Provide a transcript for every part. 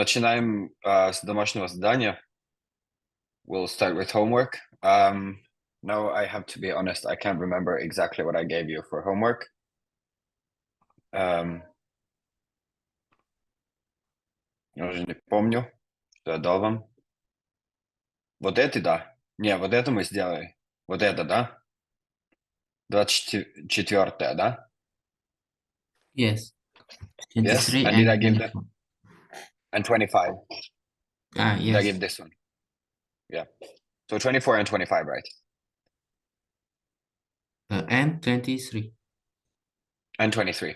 Начинаем с домашнего задания. We'll start with homework. Now I have to be honest, I can't remember exactly what I gave you for homework. Я уже не помню, что я дал вам. Вот это, да. Не, вот это мы сделали. Вот это, да? 24, да? Yes. Yes. 23 And did I and give that? 24. And 25. Did I Yes. give this one? Yeah. So 24 and 25, right? And 23. And 23.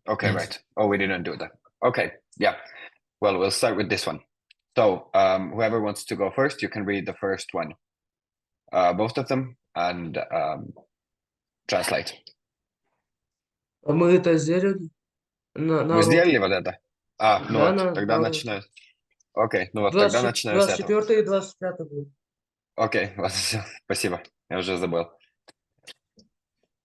Okay, Yes. right. Oh, we didn't do that. Okay, yeah. Well, we'll start with this one. So whoever wants to go first, you can read the first one, both of them, and translate. А мы это сделали на Вы уроке? сделали вот это? Ну Да, вот, тогда уроке. начинаю. Окей, ну вот, тогда начинаю с этого. 24 и 25 будет. Окей, вот, все, спасибо, я уже забыл.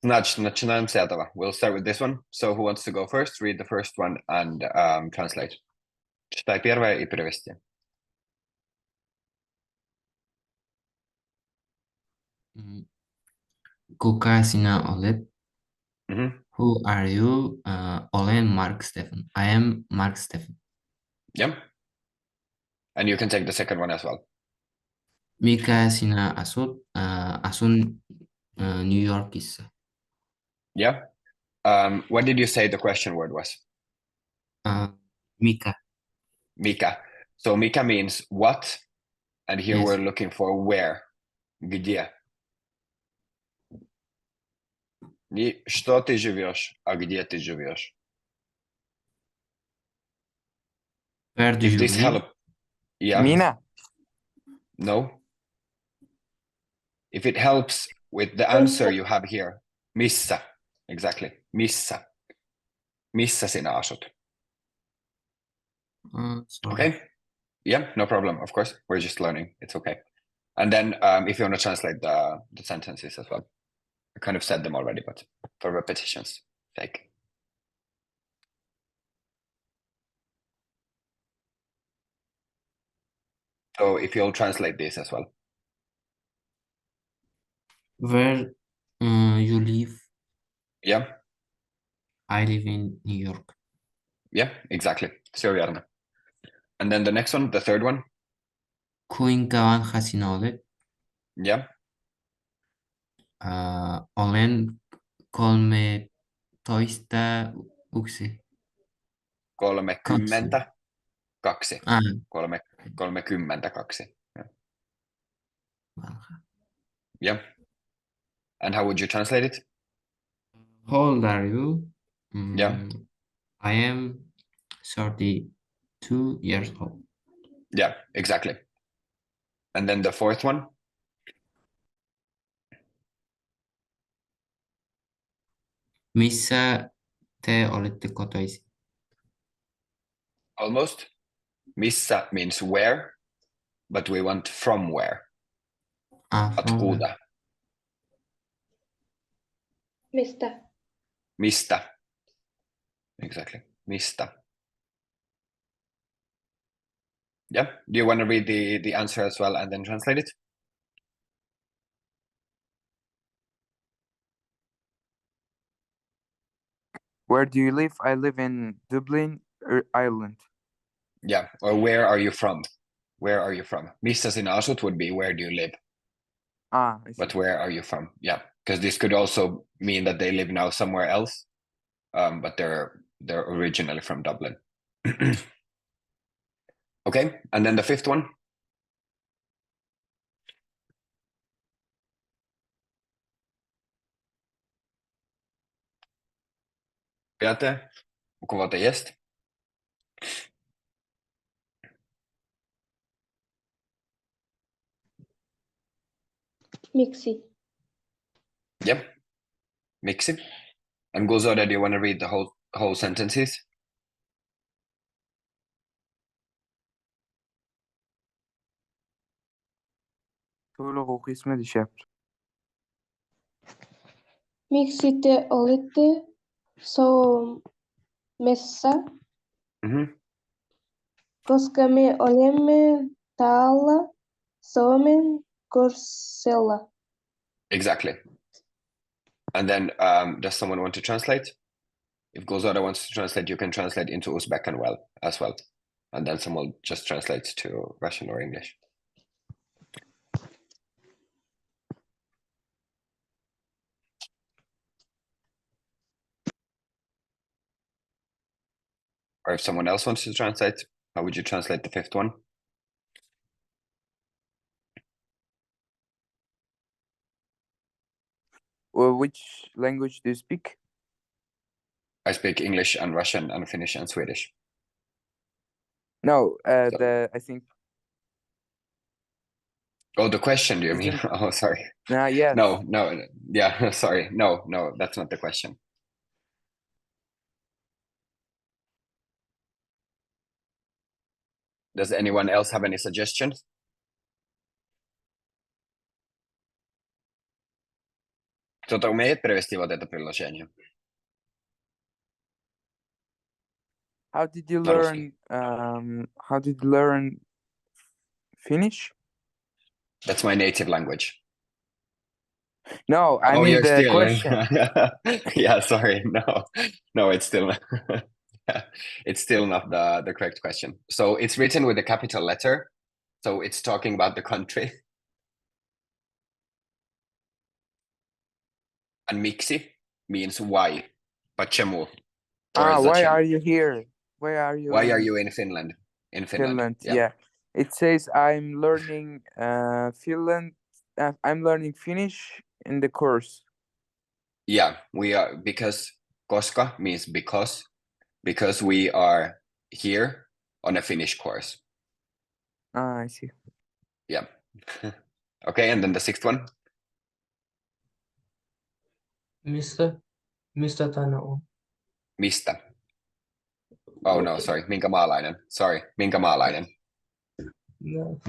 Значит, начинаем с этого. We'll start with this one. So who wants to go first? Read the first one and translate. Читай первое и перевести. Kuka sinä olet? Mm-hmm. Who are you? Olen Mark Stefan. I am Mark Stefan. Yeah. And you can take the second one as well. Mikä sinä asut? Asun New Yorkissa. Yeah. What did you say the question word was? Mikä. Mika. So Mika means what, and here Yes. we're looking for where. Где. Не что ты живешь, а где ты живешь. Where do If you this live? help, yeah. Mina. No. If it helps with the answer you have here, missä. Exactly. Missä. Missä sinä asut? Sorry. Okay. Yeah, no problem. Of course, we're just learning. It's okay. And then if you want to translate the sentences as well. I kind of said them already, but for repetition's sake. So if you'll translate this as well. Where you live? Yeah. I live in New York. Yeah, exactly. Все верно. And then the next one, the third one. Kuinka vanha sinä olet? Yeah. Olen 13 yksi. 32. Ah, 32. Yeah. vanha. Yeah. And how would you translate it? How old are you? Yeah. I am 32 years old. Yeah, exactly. And then the fourth one. Missä te olette kotoisin? Almost. Missä means where, but we want from where. From where? Откуда. Mistä? Mistä. Exactly. Mistä. Yeah. Do you want to read the answer as well and then translate it? Where do you live? I live in Dublin, Ireland. Yeah. Or where are you from? Where are you from? Missä sinä asut would be where do you live? I see. But where are you from? Yeah. Because this could also mean that they live now somewhere else. But they're originally from Dublin. Okay. And then the fifth one. Пятое. У кого-то есть? Miksi? Yep. Miksi. And Gulzoda, do you want to read the whole sentences? Tuolla ismi yaptı. Miksi te olette Suomessa? Mm-hmm. koska me olemme täällä Suomen korsella. Exactly. And then, does someone want to translate? If Gozora wants to translate, you can translate into Uzbek as well. And then someone just translates to Russian or English. Or if someone else wants to translate, how would you translate the fifth one? Well, which language do you speak? I speak English and Russian and Finnish and Swedish. No, So- I think. Oh, the question, do you mean? Isn't- Oh, sorry. Yes. No, yeah, sorry. No, that's not the question. Does anyone else have any suggestions? Кто-то умеет перевести вот это приложение? How did you На русский. learn Finnish? That's my native language. No, I Oh, mean you're the still. question. Yeah, sorry. No, it's still it's still not the correct question. So it's written with a capital letter. So it's talking about the country. And miksi means why. Почему? Or Why зачем? are you here? Why are you Why are in you in Finland? In Finland. Finland? Yeah. Yeah. It says I'm learning Finland. I'm learning Finnish in the course. Yeah, we are, because koska means because we are here on a Finnish course. I see. Yeah. Okay, and then the sixth one. Mistä tänne on? Mistä? Oh no, sorry. Minkä maalainen? Sorry, minkä maalainen? No.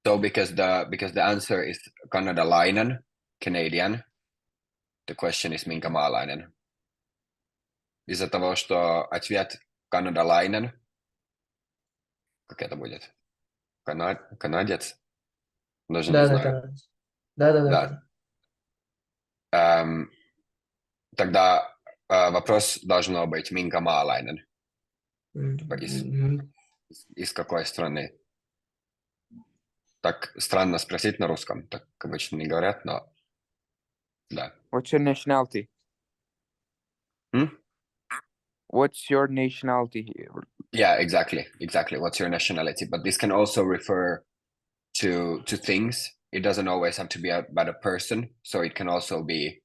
So because the answer is kannadalainen, Canadian, the question is minkä maalainen. Из-за того, что ответ канадалайнен. Как это будет? Канадец? Даже не знаю. Да. Тогда вопрос должно быть минка маалайнен. Мгм. Из какой страны? Так странно спросить на русском, так обычно не говорят, но да. What's your nationality? Hmm? What's your nationality here? Yeah, exactly. What's your nationality? But this can also refer to things. It doesn't always have to be about a person. So it can also be,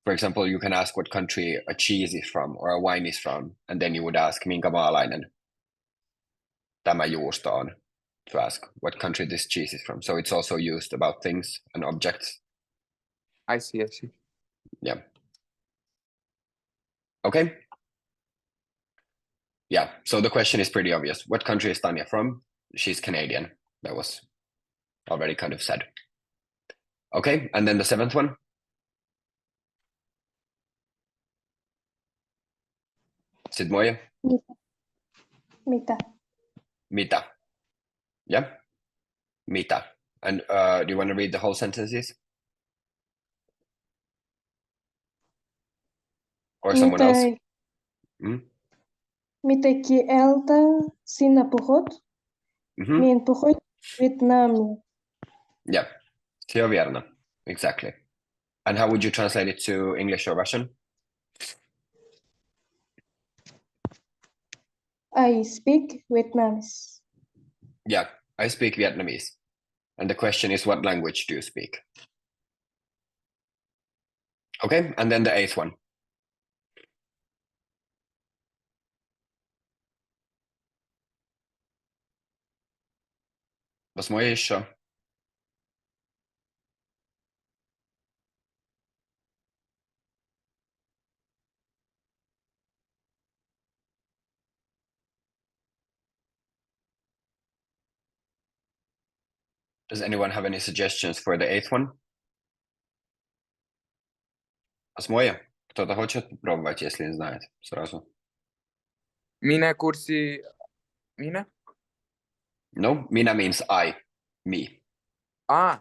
for example, you can ask what country a cheese is from or a wine is from, and then you would ask minkä maalainen tämä juusto on, to ask what country this cheese is from. So it's also used about things and objects. I see. Yeah. Okay. Yeah. So the question is pretty obvious. What country is Tanya from? She's Canadian. That was already kind of said. Okay. And then the seventh one. Sit Moya. Mitä? Mitä. Yeah. Mitä. And do you want to read the whole sentences? Or someone else? Mm? Mitä kieltä sinä puhut? Mm-hmm. Minä puhun vietnamia. Yeah. Все верно. Exactly. And how would you translate it to English or Russian? I speak Vietnamese. Yeah, I speak Vietnamese. And the question is, what language do you speak? Okay, and then the eighth one. Was moje еще? Does anyone have any suggestions for the eighth one? Was moje? Кто-то хочет попробовать, если не знает, сразу. Mine kurssi Mina? No, mina means I, me. Ah.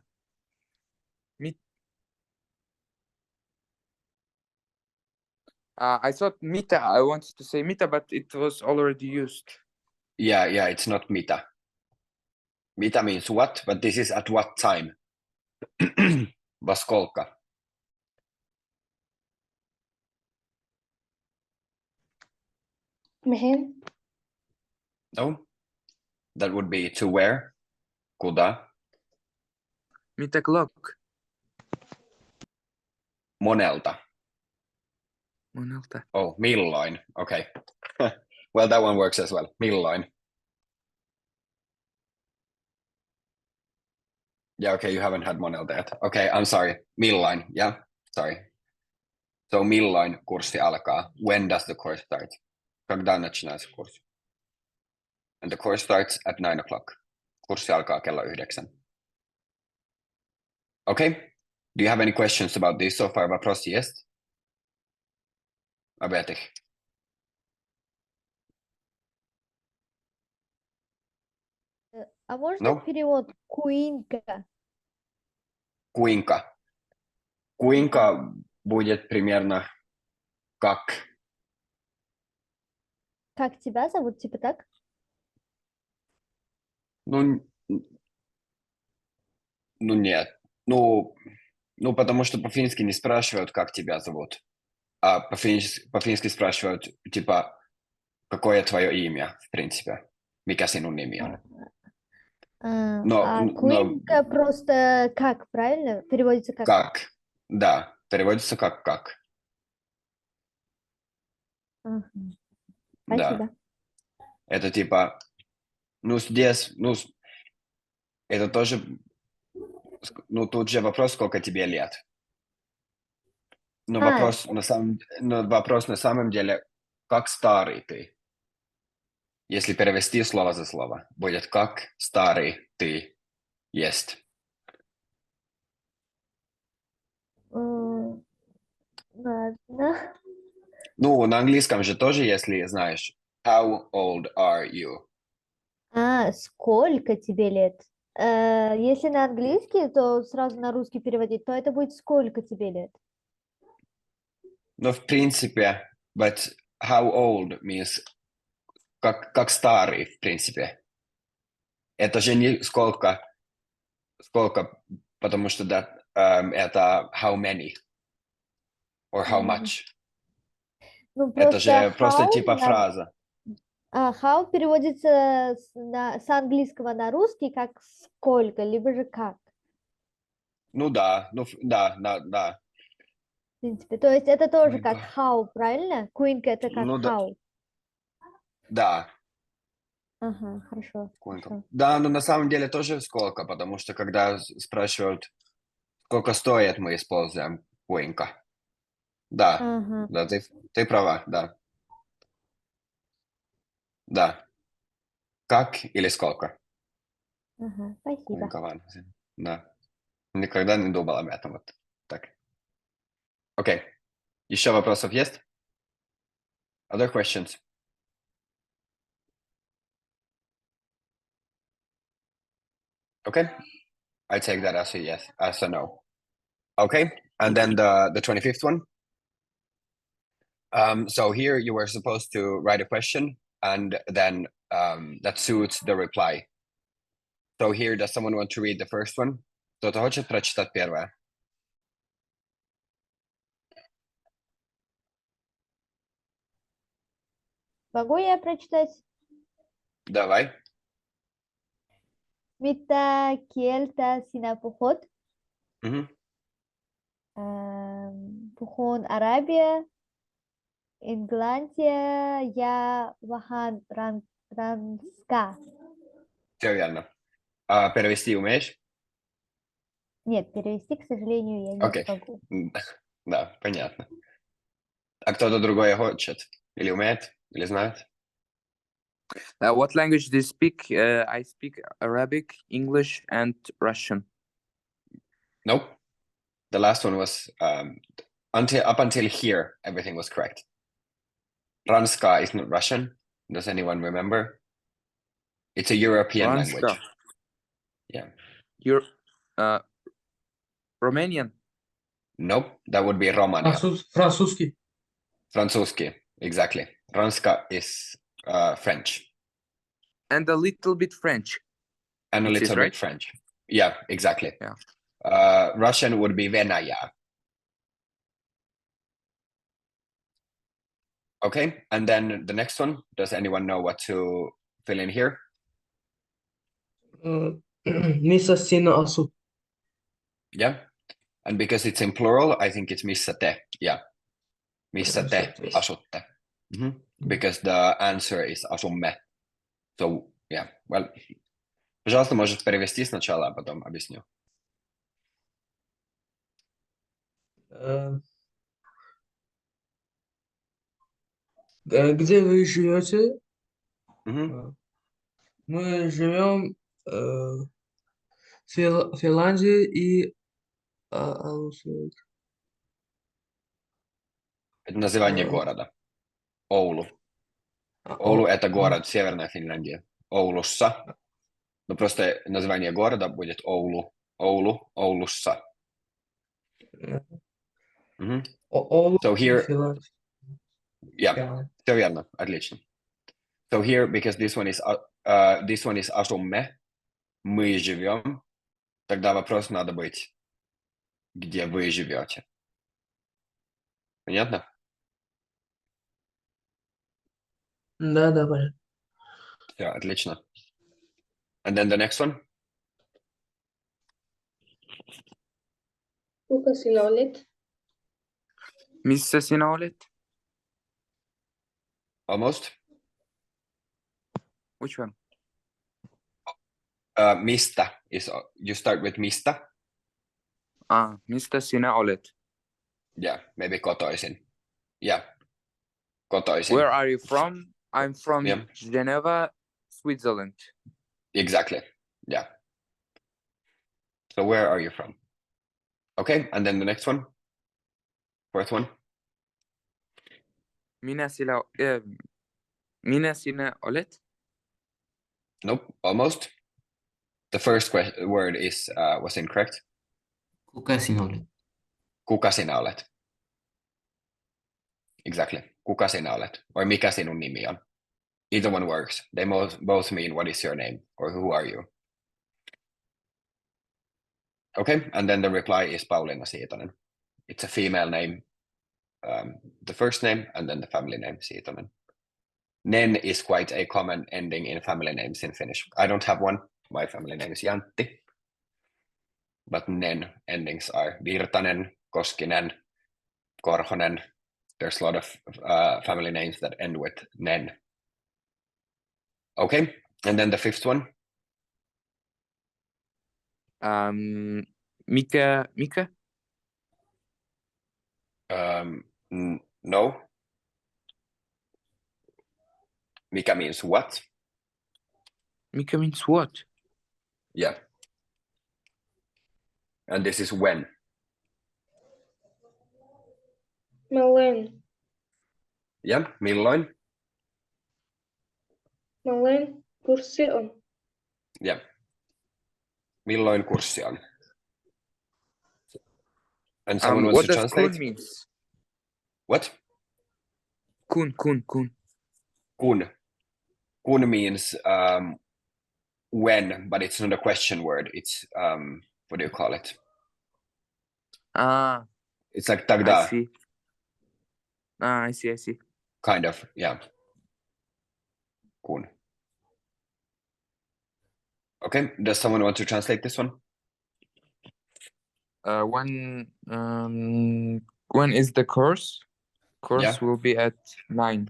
Mit. I thought Mita. I wanted to say Mita, but it was already used. Yeah, it's not mitä. Mitä means what, but this is at what time. Во сколько? Mihin? No, that would be to where. Куда? Mitä clock? Monelta. Monelta. Oh, milloin. Okay. Well, that one works as well. Milloin. Yeah, okay, you haven't had monelta yet. Okay, I'm sorry. Milloin. Yeah, sorry. So milloin kurssi alkaa? When does the course start? Когда начинается курс? And the course starts at 9 o'clock. Kurssi alkaa kello 9. Okay. Do you have any questions about this so far? Вопросы есть? Об этих? А можно Ну? перевод куинка? Kuinka? Kuinka будет примерно как? Как тебя зовут? Типа так? Ну нет. Ну, потому что по-фински не спрашивают, как тебя зовут. А по-фински спрашивают, типа, какое твое имя, в принципе. Mikä sinun nimi on? Но куинка просто как, правильно? Переводится как? как? Да, переводится как. Ага. Да. Спасибо. Это типа, ну, здесь, ну, это тоже, ну, тут же вопрос, сколько тебе лет. Но вопрос на самом деле, как старый ты? Если перевести слово за слово, будет как старый ты есть. Ладно. Ну, на английском же тоже, если знаешь, how old are you? Сколько тебе лет? Если на английский, то сразу на русский переводить, то это будет сколько тебе лет? Но в принципе, but how old means как старый, в принципе. Это же не сколько, потому что да, это how many or how much. Ну, Это же просто how типа фраза. How переводится с английского на русский как сколько, либо же как. Ну да, В принципе, то есть это тоже как Куинка. how, правильно? Куинка это как Ну да. how. Да. Ага, хорошо. Куинка. хорошо. Да, но на самом деле тоже сколько, потому что когда спрашивают, сколько стоит, мы используем куинка. Да, Ага, да, ты права, да. Да. Как или сколько? ага, спасибо. Куинка ван. Да. Никогда не думал об этом. Вот так. Окей. Еще вопросов есть? Other questions? Okay. I take that as a yes, as a no. Okay. And then the 25th one. So here you were supposed to write a question and then that suits the reply. So here, does someone want to read the first one? Кто-то хочет прочитать первое? Могу я прочитать? Давай. Mitä kieltä sinä puhut? Мгм. Puhun arabia, englantia ja vähän ranskaa. Все верно. А перевести умеешь? Нет, перевести, к сожалению, я не Окей. смогу. Да, понятно. А кто-то другой хочет? Или умеет? Или знает? What language do you speak? I speak Arabic, English, and Russian. Nope. The last one was up until here, everything was correct. Ranska is not Russian. Does anyone remember? It's a European language. Ranska. Yeah. You're Romanian. Nope, that would be Romania. Francuski. Francuski, exactly. Ranska is French. And a little bit French. And a It is, little right? bit French. Yeah, exactly. Yeah. Russian would be Venäjä. Okay, and then the next one. Does anyone know what to fill in here? Missä sinä asut? Yeah, and because it's in plural, I think it's missä te. Yeah, missä te Missä. asutte. Because the answer is asumme. So yeah, well, пожалуйста, можешь перевести сначала, а потом объясню. Где вы живете? Мгм. Мы живем в Финляндии и Это название города. Oulu. Oulu — это город в Северной Финляндии. Oulussa. Но просто название города будет Oulu. Oulu, Oulussa. Мгм. Oulu, So here, Finland. yeah, Yeah. все верно, отлично. So here, because this one is asumme, мы живем, тогда вопрос надо быть, где вы живете. Понятно? Да, понятно. Все, отлично. And then the next one. Kuka sinä olit? Missä sinä olet? Almost. Which one? Mistä is, you start with mistä. Mistä sinä olet? Yeah, maybe kotoisin. Yeah, kotoisin. Where are you from? I'm from Yeah. Geneva, Switzerland. Exactly. Yeah. So where are you from? Okay, and then the next one. Fourth one. Minä sinä olet? Nope, almost. The first word is was incorrect. Kuka sinä olet? Kuka sinä olet? Exactly. Kuka sinä olet? Or mikä sinun nimi on? Either one works. They both mean what is your name or who are you. Okay, and then the reply is Pauliina Siitonen. It's a female name. The first name and then the family name, Siitonen. Nen is quite a common ending in family names in Finnish. I don't have one. My family name is Jantti. But Nen endings are Virtanen, Koskinen, Korhonen. There's a lot of family names that end with Nen. Okay, and then the fifth one. Mikä? No. Mikä means what? Mikä means what? Yeah. And this is when. Milloin? Yeah, milloin. Milloin kurssi on? Yeah. Milloin kurssi on? And someone wants What to does translate? kun means? What? Kun. Kun. Kun means when, but it's not a question word. It's what do you call it? It's like I тогда, see. I see. kind of, yeah. Kun. Okay, does someone want to translate this one? When is the course? Course Yeah. will be at 9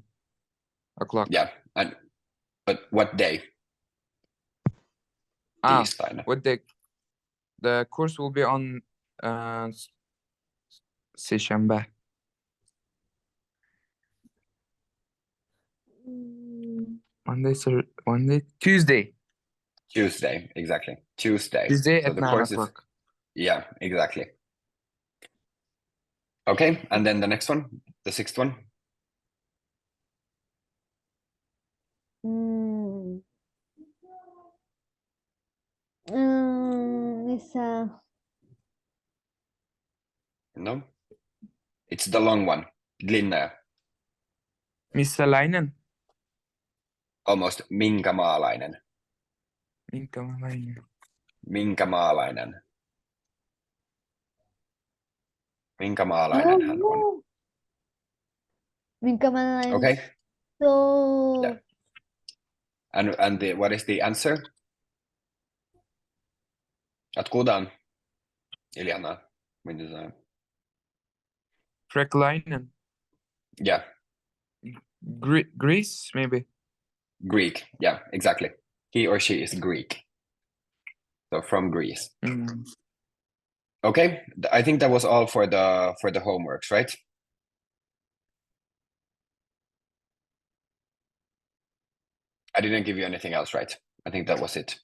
o'clock. Yeah, but what day? Tiistaina. What day? The course will be on Seyşembe. Monday, Tuesday. Tuesday, exactly. Tuesday. Tuesday So at the 9 course is, o'clock. yeah, exactly. Okay, and then the next one, the sixth one. Miss No? It's the long one. Длинная. Missäläinen. Almost. Minkämaalainen. Minkälainen. Minkämaalainen. Minkämaalainen hän on. Minkä mä näin. Okay. So, Yeah. And what is the answer? Att kudan. Iljana. Fräckleinen. Yeah. Greece, maybe. Greek. Yeah, exactly. He or she is Greek. So from Greece. Mm. Okay. I think that was all for the homeworks, right? I didn't give you anything else, right? I think that was it.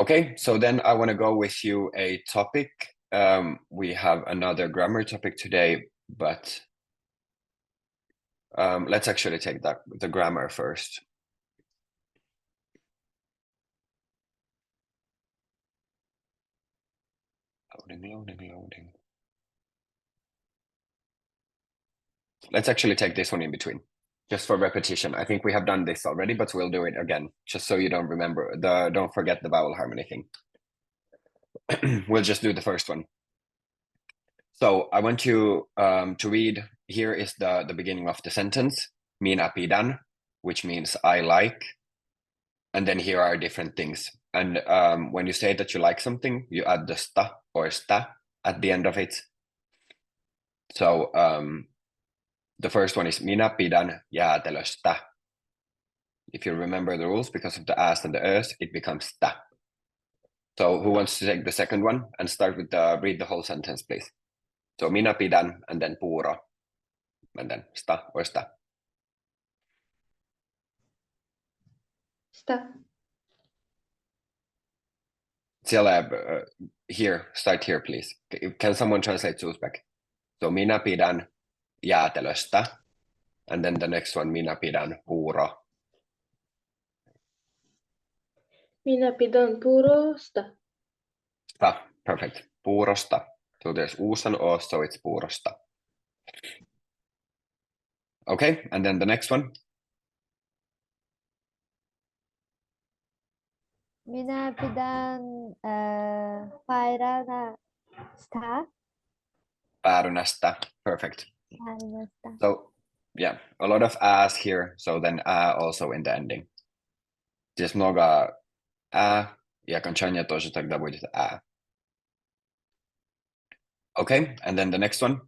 Okay, so then I want to go with you a topic. We have another grammar topic today, but let's actually take the grammar first. Loading. Let's actually take this one in between, just for repetition. I think we have done this already, but we'll do it again, just so you don't forget the vowel harmony thing. We'll just do the first one. So I want you to read. Here is the beginning of the sentence. Minä pidän, which means I like. And then here are different things. And when you say that you like something, you add the sta or sta at the end of it. So the first one is minä pidän jäätelöstä. If you remember the rules, because of the as and the ös, it becomes sta. So who wants to take the second one and start with read the whole sentence, please? So minä pidän and then puuro and then sta or sta. Sta. Siellä, here, start here, please. Can someone translate to Uzbek? So minä pidän jäätelöstä, and then the next one, minä pidän puuro. Minä pidän puurosta. Sta, perfect. Puurosta. So there's uusan o, so it's puurosta. Okay, and then the next one. minä pidän päärynästä. Päärynästä. Perfect. Päärynästä. So yeah, a lot of as here, so then also in the ending. Здесь много и окончание тоже тогда будет Okay, and then the next one.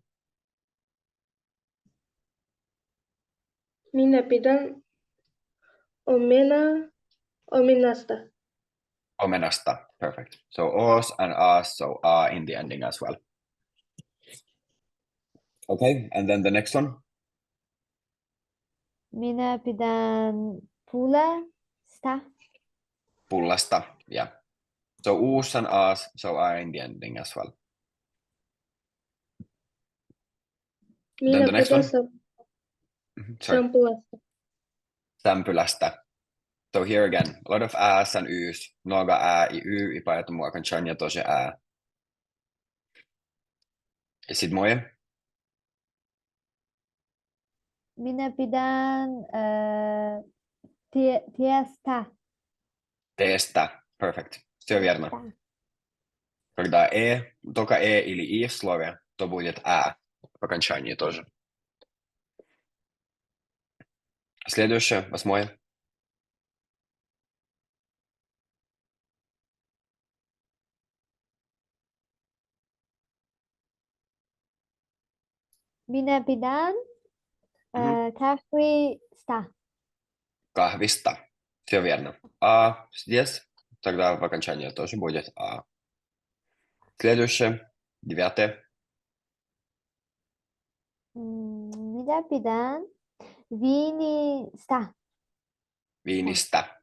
Minä pidän omenasta. Omenasta. Perfect. So os and as, so a in the ending as well. Okay, and then the next one. Minä pidän pullasta. Pullasta. Yeah. So us and as, so a in the ending as well. Minä the next pidän one? Sorry. sampulasta. Sämpylästä. So here again, a lot of as and ys. Några i y i поэтому окончание тоже И седьмое. Minä pidän tiestä. Теста. Perfect. Все верно. Когда только или и в слове, то будет в окончании тоже. Следующее, восьмое. Minä pidän kahvista. Kahвista. Все верно. Здесь тогда в окончании тоже будет Следующее, девятое. Minä pidän viinistä. Винista.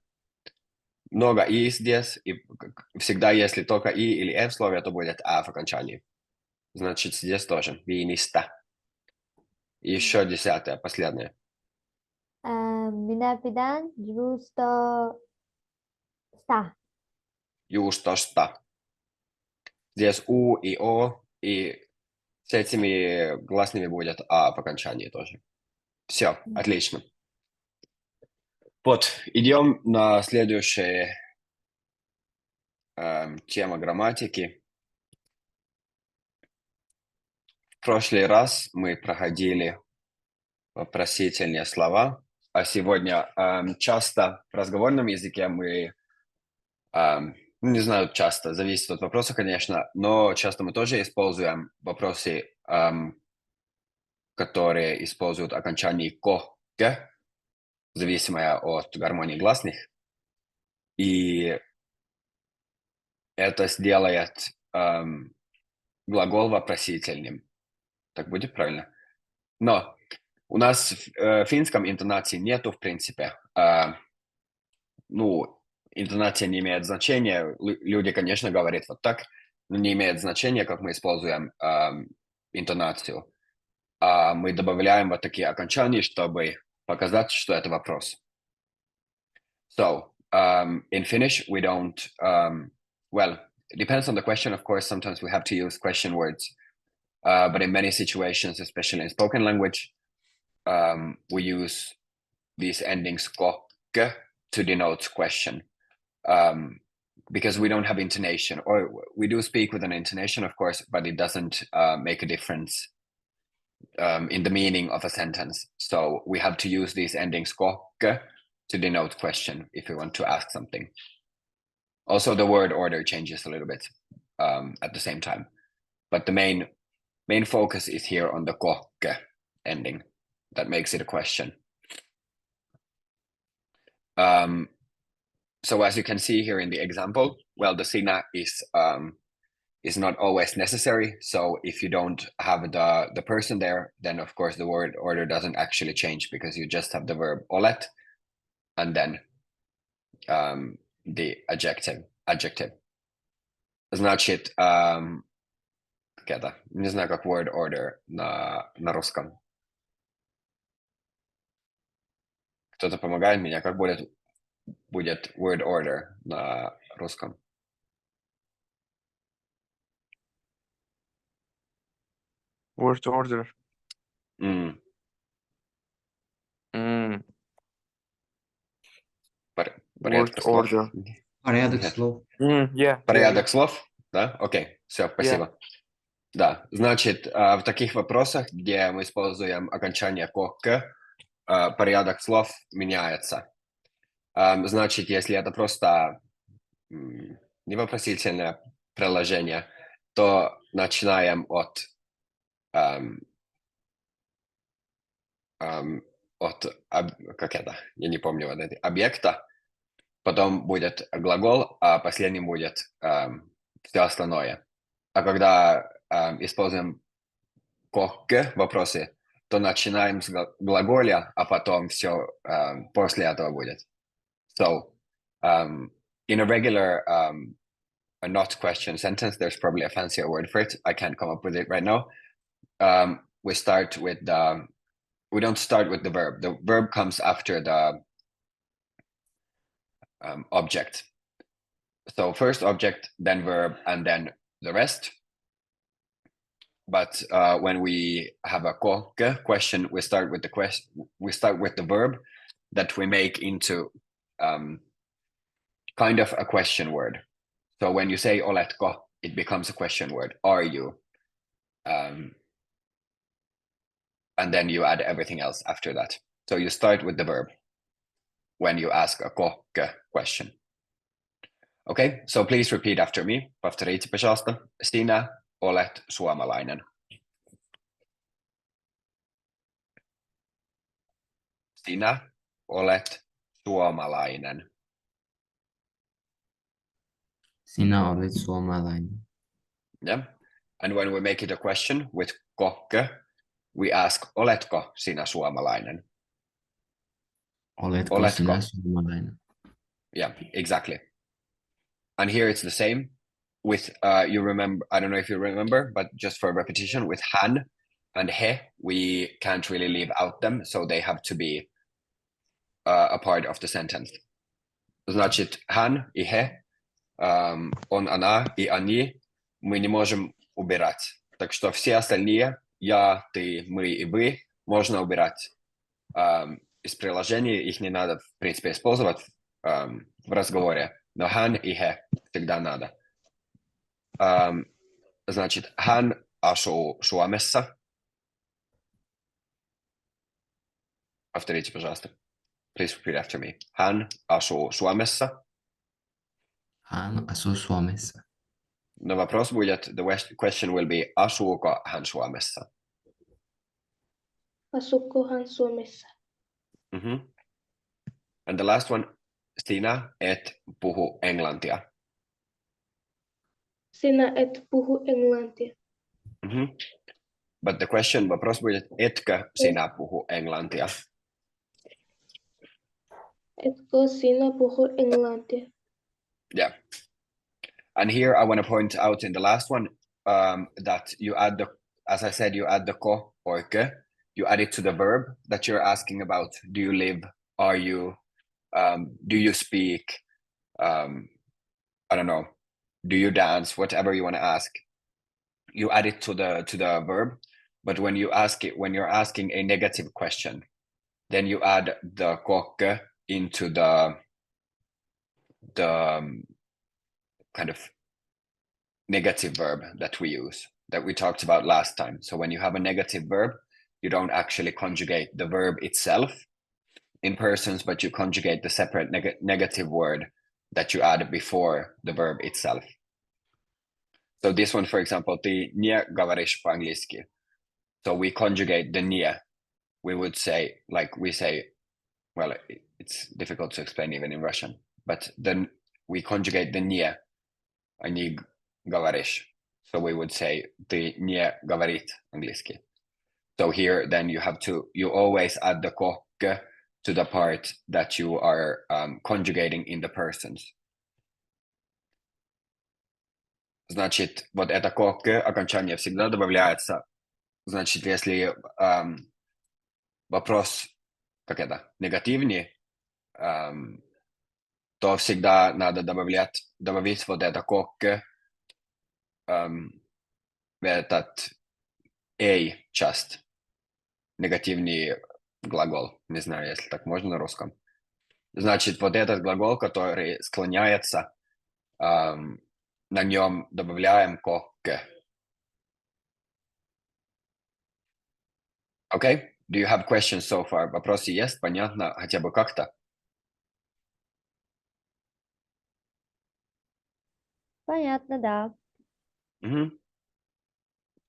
Много и здесь, и всегда, если только и или в слове, то будет в окончании. Значит, здесь тоже винista. И еще десятое, последнее. Minä pidän juustosta. juustosta. Здесь у и о, и с этими гласными будет а в окончании тоже. Все, отлично. Вот, идем на следующая тема грамматики. В прошлый раз мы проходили вопросительные слова, а сегодня часто в разговорном языке мы, ну, не знаю, часто, зависит от вопроса, конечно, но часто мы тоже используем вопросы, которые используют окончание «ко», «г», зависимое от гармонии гласных. И это сделает глагол вопросительным. Так будет правильно? Но у нас в финском интонации нету, в принципе. Ну, интонация не имеет значения. Люди, конечно, говорят вот так, но не имеет значения, как мы используем интонацию. А мы добавляем вот такие окончания, чтобы показать, что это вопрос. So, in Finnish, we don't, well, it depends on the question, of course. Sometimes we have to use question words. But in many situations, especially in spoken language, we use these endings ko, ke, to denote question. Because we don't have intonation, or we do speak with an intonation, of course, but it doesn't make a difference in the meaning of a sentence. So we have to use these endings ko, ke, to denote question if we want to ask something. Also, the word order changes a little bit at the same time, but the main focus is here on the ko, ke ending. That makes it a question. So as you can see here in the example, well, the sina is not always necessary. So if you don't have the person there, then of course the word order doesn't actually change because you just have the verb olet and then the adjective. Значит, не знаю, как word order на русском. Кто-то помогает меня, как будет word order на русском? Word order. М, Mm, Порядок word слов. order. Порядок Нет. слов. Yeah. Порядок слов, да? Окей, все, спасибо. Да, значит, в таких вопросах, где мы используем окончание ко, к, порядок слов меняется. Значит, если это просто невопросительное приложение, то начинаем от как это? Я не помню вот это. Объекта, потом будет глагол, а последним будет все остальное. А когда используем ко-к вопросы, то начинаем с глаголя, а потом все после этого будет. So, in a regular a not question sentence, there's probably a fancier word for it. I can't come up with it right now. We start with we don't start with the verb. The verb comes after the object. So first object, then verb, and then the rest. But when we have a question, we start with the question. We start with the verb that we make into kind of a question word. So when you say oletko, it becomes a question word. Are you? And then you add everything else after that. So you start with the verb when you ask a question. Okay, so please repeat after me. Повторите, пожалуйста. Sinä olet suomalainen. Sinä olet suomalainen. Sinä olet suomalainen. Yeah. And when we make it a question with kokke, we ask, oletko sinä suomalainen? Oletko sinä suomalainen? Yeah, exactly. And here it's the same with, you remember, I don't know if you remember, but just for repetition, with hän and he, we can't really leave out them, so they have to be a part of the sentence. Значит, hän и he он, она и они мы не можем убирать. Так что все остальные, я, ты, мы и вы, можно убирать. Из приложения их не надо, в принципе, использовать в разговоре. Но хан и he всегда надо. Значит, hän asuu Suomessa. Повторите, пожалуйста. Please repeat after me. Hän asuu Suomessa. Hän asuu Suomessa. No вопрос будет, the question will be, asuuko hän Suomessa? Asuuko hän Suomessa? Mm-hmm. And the last one, sinä et puhu englantia. Sinä et puhu englantia. Mm-hmm. But the question, вопрос будет, etkö sinä puhu englantia? Etkö sinä puhu englantia? Yeah. And here I want to point out in the last one that you add the, as I said, you add the ko or ke, you add it to the verb that you're asking about. Do you live? Are you? Do you speak? I don't know. Do you dance? Whatever you want to ask, you add it to the verb. But when you ask it, when you're asking a negative question, then you add the ko ke into the kind of negative verb that we use, that we talked about last time. So when you have a negative verb, you don't actually conjugate the verb itself in persons, but you conjugate the separate negative word that you add before the verb itself. So this one, for example, ты не говоришь по-английски. So we conjugate the не. We would say, like we say, well, it's difficult to explain even in Russian, but then we conjugate the не, а не говоришь. So we would say ты не говорит английски. So here then you always add the kokke to the part that you are conjugating in the persons. Значит, вот это kokke окончание всегда добавляется. Значит, если вопрос, как это, негативнее, то всегда надо добавить вот это kokke в этот часть. Негативный глагол. Не знаю, если так можно на русском. Значит, вот этот глагол, который склоняется, на нем добавляем kokke. Okay? Do you have questions so far? Вопросы есть? Понятно? Хотя бы как-то? Понятно, да. Угу.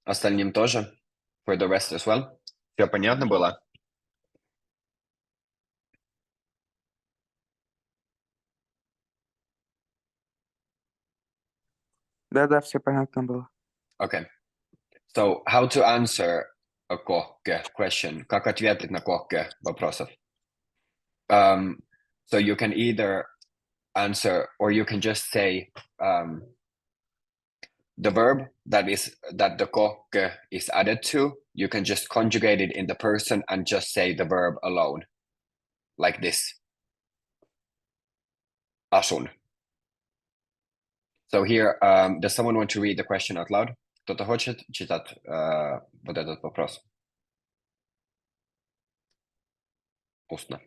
Остальным тоже? For the rest as well? Все понятно было? Да, все понятно было. Okay. So, how to answer a kokke question? Как ответить на kokke вопросов? So you can either answer, or you can just say the verb that the kokke is added to. You can just conjugate it in the person and just say the verb alone, like this. Asun. So here, does someone want to read the question out loud? Кто-то хочет читать вот этот вопрос? Устно.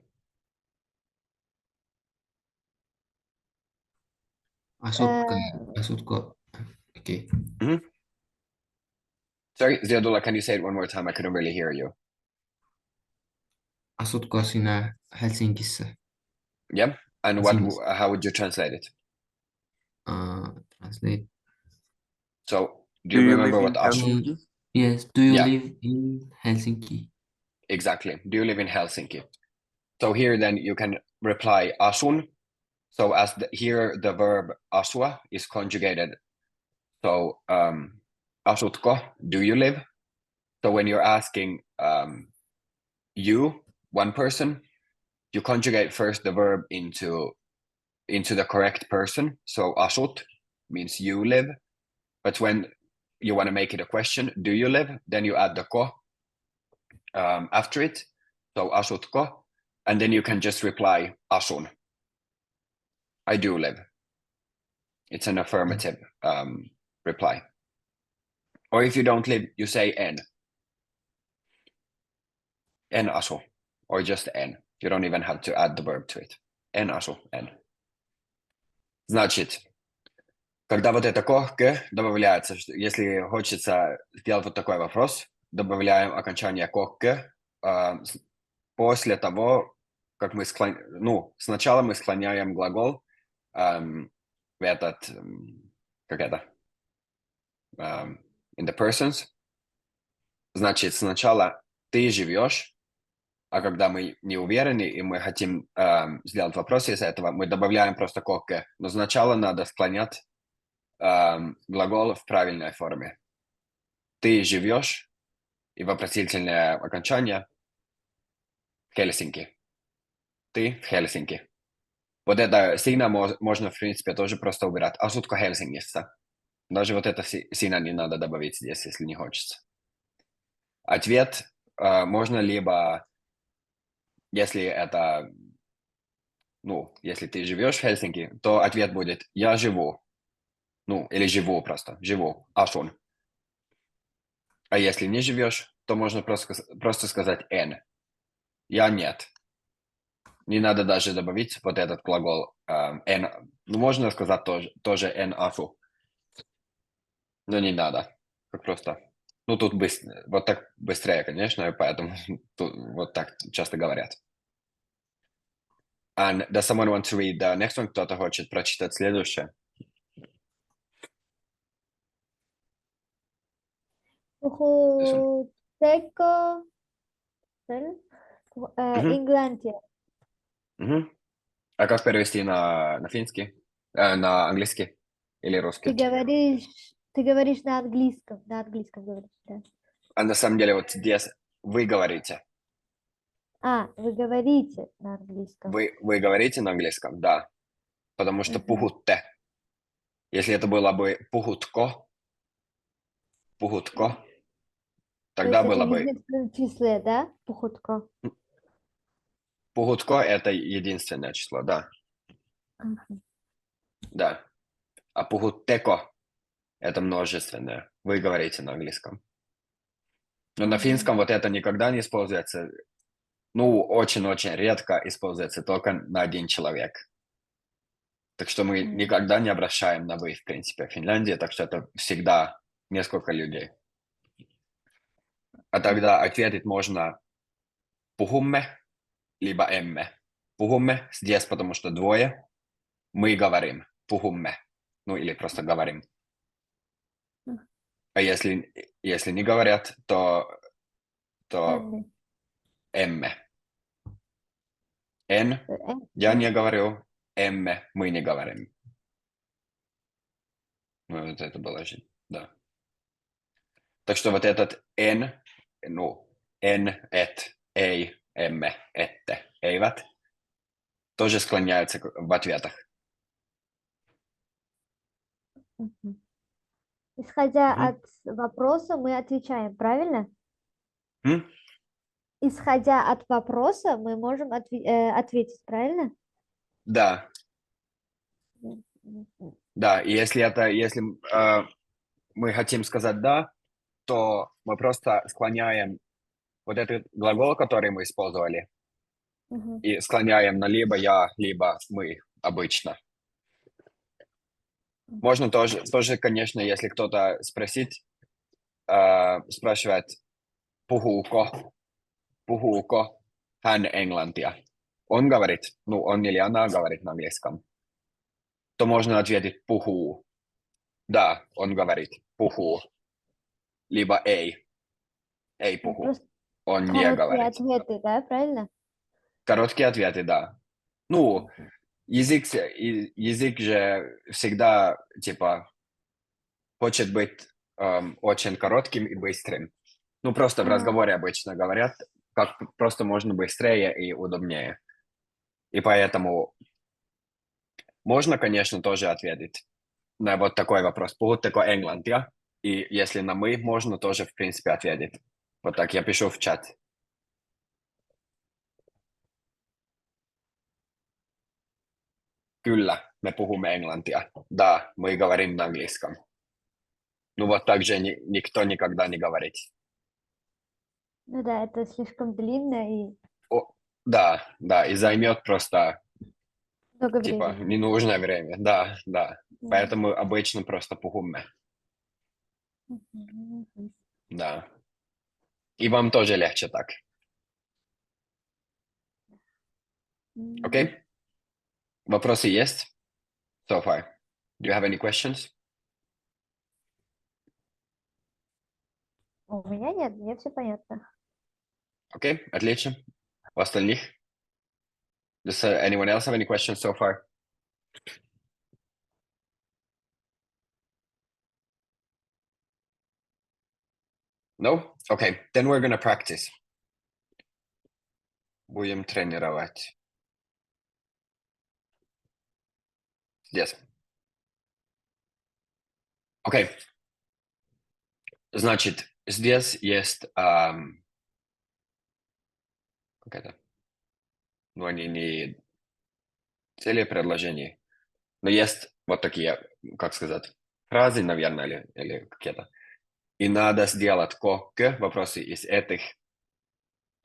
Asutko? Okay. Mm-hmm. Sorry, Ziadullah, can you say it one more time? I couldn't really hear you. Asutko sinä Helsingissä? Yeah. And how would you translate it? Translate. So, do you remember what Asun? Helsinki? Yes. Do you Yeah. live in Helsinki? Exactly. Do you live in Helsinki? So here then you can reply asun. So as here the verb asua is conjugated. So asutko, do you live? So when you're asking you, one person, you conjugate first the verb into the correct person. So asut means you live. But when you want to make it a question, do you live? Then you add the ko after it. So asutko. And then you can just reply asun. I do live. It's an affirmative reply. Or if you don't live, you say en. En asu. Or just en. You don't even have to add the verb to it. En asu, en. Значит, когда вот это «кохке» добавляется, если хочется сделать вот такой вопрос, добавляем окончание «кохке» после того, как мы сначала мы склоняем глагол в этот, как это, in the persons. Значит, сначала ты живешь, а когда мы не уверены и мы хотим сделать вопрос из этого, мы добавляем просто «кохке», но сначала надо склонять глагол в правильной форме. Ты живешь, и вопросительное окончание в Хельсинки. Ты в Хельсинки. Вот это «сина» можно, в принципе, тоже просто убирать. Asutko Helsingissä? Даже вот это «сина» не надо добавить здесь, если не хочется. Ответ можно либо, если это, если ты живешь в Хельсинки, то ответ будет «я живу». Или живу просто. Живу. Asun. А если не живешь, то можно просто сказать «en». Я нет. Не надо даже добавить вот этот глагол «en». Можно сказать тоже «en asu». Но не надо. Как просто. Тут вот так быстрее, конечно, и поэтому тут вот так часто говорят. And does someone want to read the next one? Кто-то хочет прочитать следующее? Puhutteko Englantia? А как перевести на финский? На английский или русский? Ты говоришь на английском говоришь, да. А на самом деле вот здесь вы говорите. Вы говорите на английском. Вы говорите на английском, да. Потому что puhutte. Если это было бы puhutko, тогда было бы... в единственном числе, да? Puhutko. Puhutko — это единственное число, да. Да. А puhutteko — это множественное. Вы говорите на английском. Но на финском вот это никогда не используется. Очень-очень редко используется только на один человек. Так что мы никогда не обращаем на «вы», в принципе, в Финляндии, так что это всегда несколько людей. А тогда ответить можно «puhumme» либо «emme». «Puhumme» здесь, потому что двое. Мы говорим «puhumme». Или просто говорим. А если не говорят, то «emme». «En» я не говорю, «emme» мы не говорим. Вот это было же, да. Так что вот этот «en», «en», «et», «ei», «emme», «ette», «eivät» тоже склоняются в ответах. Исходя от вопроса, мы отвечаем, правильно? Исходя от вопроса, мы можем ответить, правильно? Да. Да, и если мы хотим сказать «да», то мы просто склоняем вот этот глагол, который мы использовали, и склоняем на либо я, либо мы обычно. Можно тоже, конечно, если кто-то спрашивает puhuuko hän englantia. Он говорит, он или она говорит на английском, то можно ответить puhuu. Да, он говорит puhuu. Либо ei puhu. Он не Короткие говорит. ответы, да, правильно? Короткие ответы, да. Язык же всегда, хочет быть очень коротким и быстрым. Просто в разговоре обычно говорят, как просто можно быстрее и удобнее. И поэтому можно, конечно, тоже ответить на вот такой вопрос. Puhutteko englantia? И если на «мы», можно тоже, в принципе, ответить. Вот так я пишу в чат. Kyllä. me puhumme englantia. Да, мы говорим на английском. Ну вот так же никто никогда не говорит. Ну да, это слишком длинно и Да, и займет просто, много типа, времени. ненужное время. Да. Да. Поэтому обычно просто puhumme. Мгм. Да. И вам тоже легче так. Окей? Вопросы есть? So far. Do you have any questions? У меня нет, мне все понятно. Окей, отлично. У остальных? Does anyone else have any questions so far? No? Okay, then we're gonna practice. Будем тренировать. Yes. Окей. Значит, здесь есть как это? Ну, они не цели предложений, но есть вот такие, как сказать, фразы, наверное, или какие-то. И надо сделать вопросы из этих.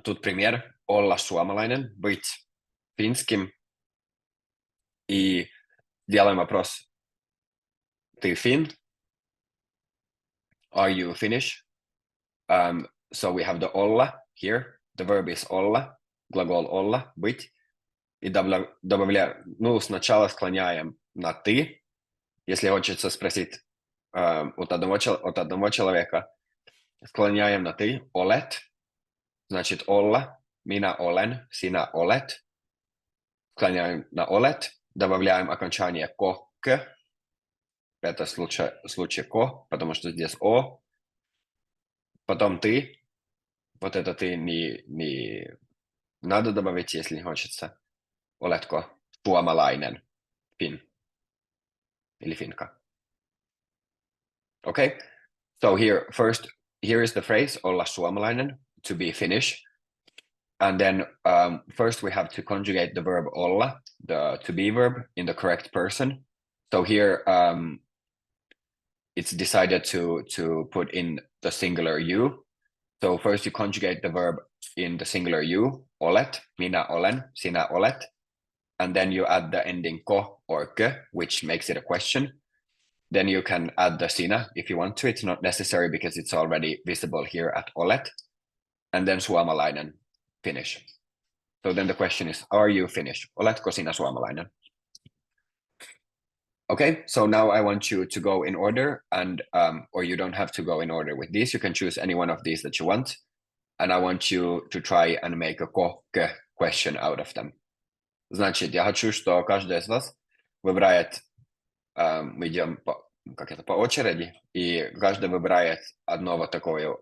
Тут пример. Olla suomalainen, быть финским. И делаем вопрос. Ты фин? Are you Finnish? So we have the olla here. The verb is olla. Глагол olla, быть. И добавляем, ну, сначала склоняем на ты. Если хочется спросить от одного человека, склоняем на ты. Olet. Значит, olla. Minä olen, sinä olet. Склоняем на olet. Добавляем окончание к. Это случай ко, потому что здесь о. Потом ты. Вот это ты не надо добавить, если не хочется. Oletko suomalainen? Fin. Или finka. Okay. So here is the phrase olla suomalainen, to be Finnish. And then first we have to conjugate the verb olla, the to be verb, in the correct person. So here it's decided to put in the singular you. So first you conjugate the verb in the singular you, olet, minä olen, sinä olet. And then you add the ending ko or ke, which makes it a question. Then you can add the sinä if you want to. It's not necessary because it's already visible here at olet. And then suomalainen, Finnish. So then the question is, are you Finnish? Oletko sinä suomalainen? Okay, so now I want you to go in order and, or you don't have to go in order with these. You can choose any one of these that you want. And I want you to try and make a question out of them. Значит, я хочу, что каждый из вас выбирает, мы идем по очереди, и каждый выбирает одну вот такую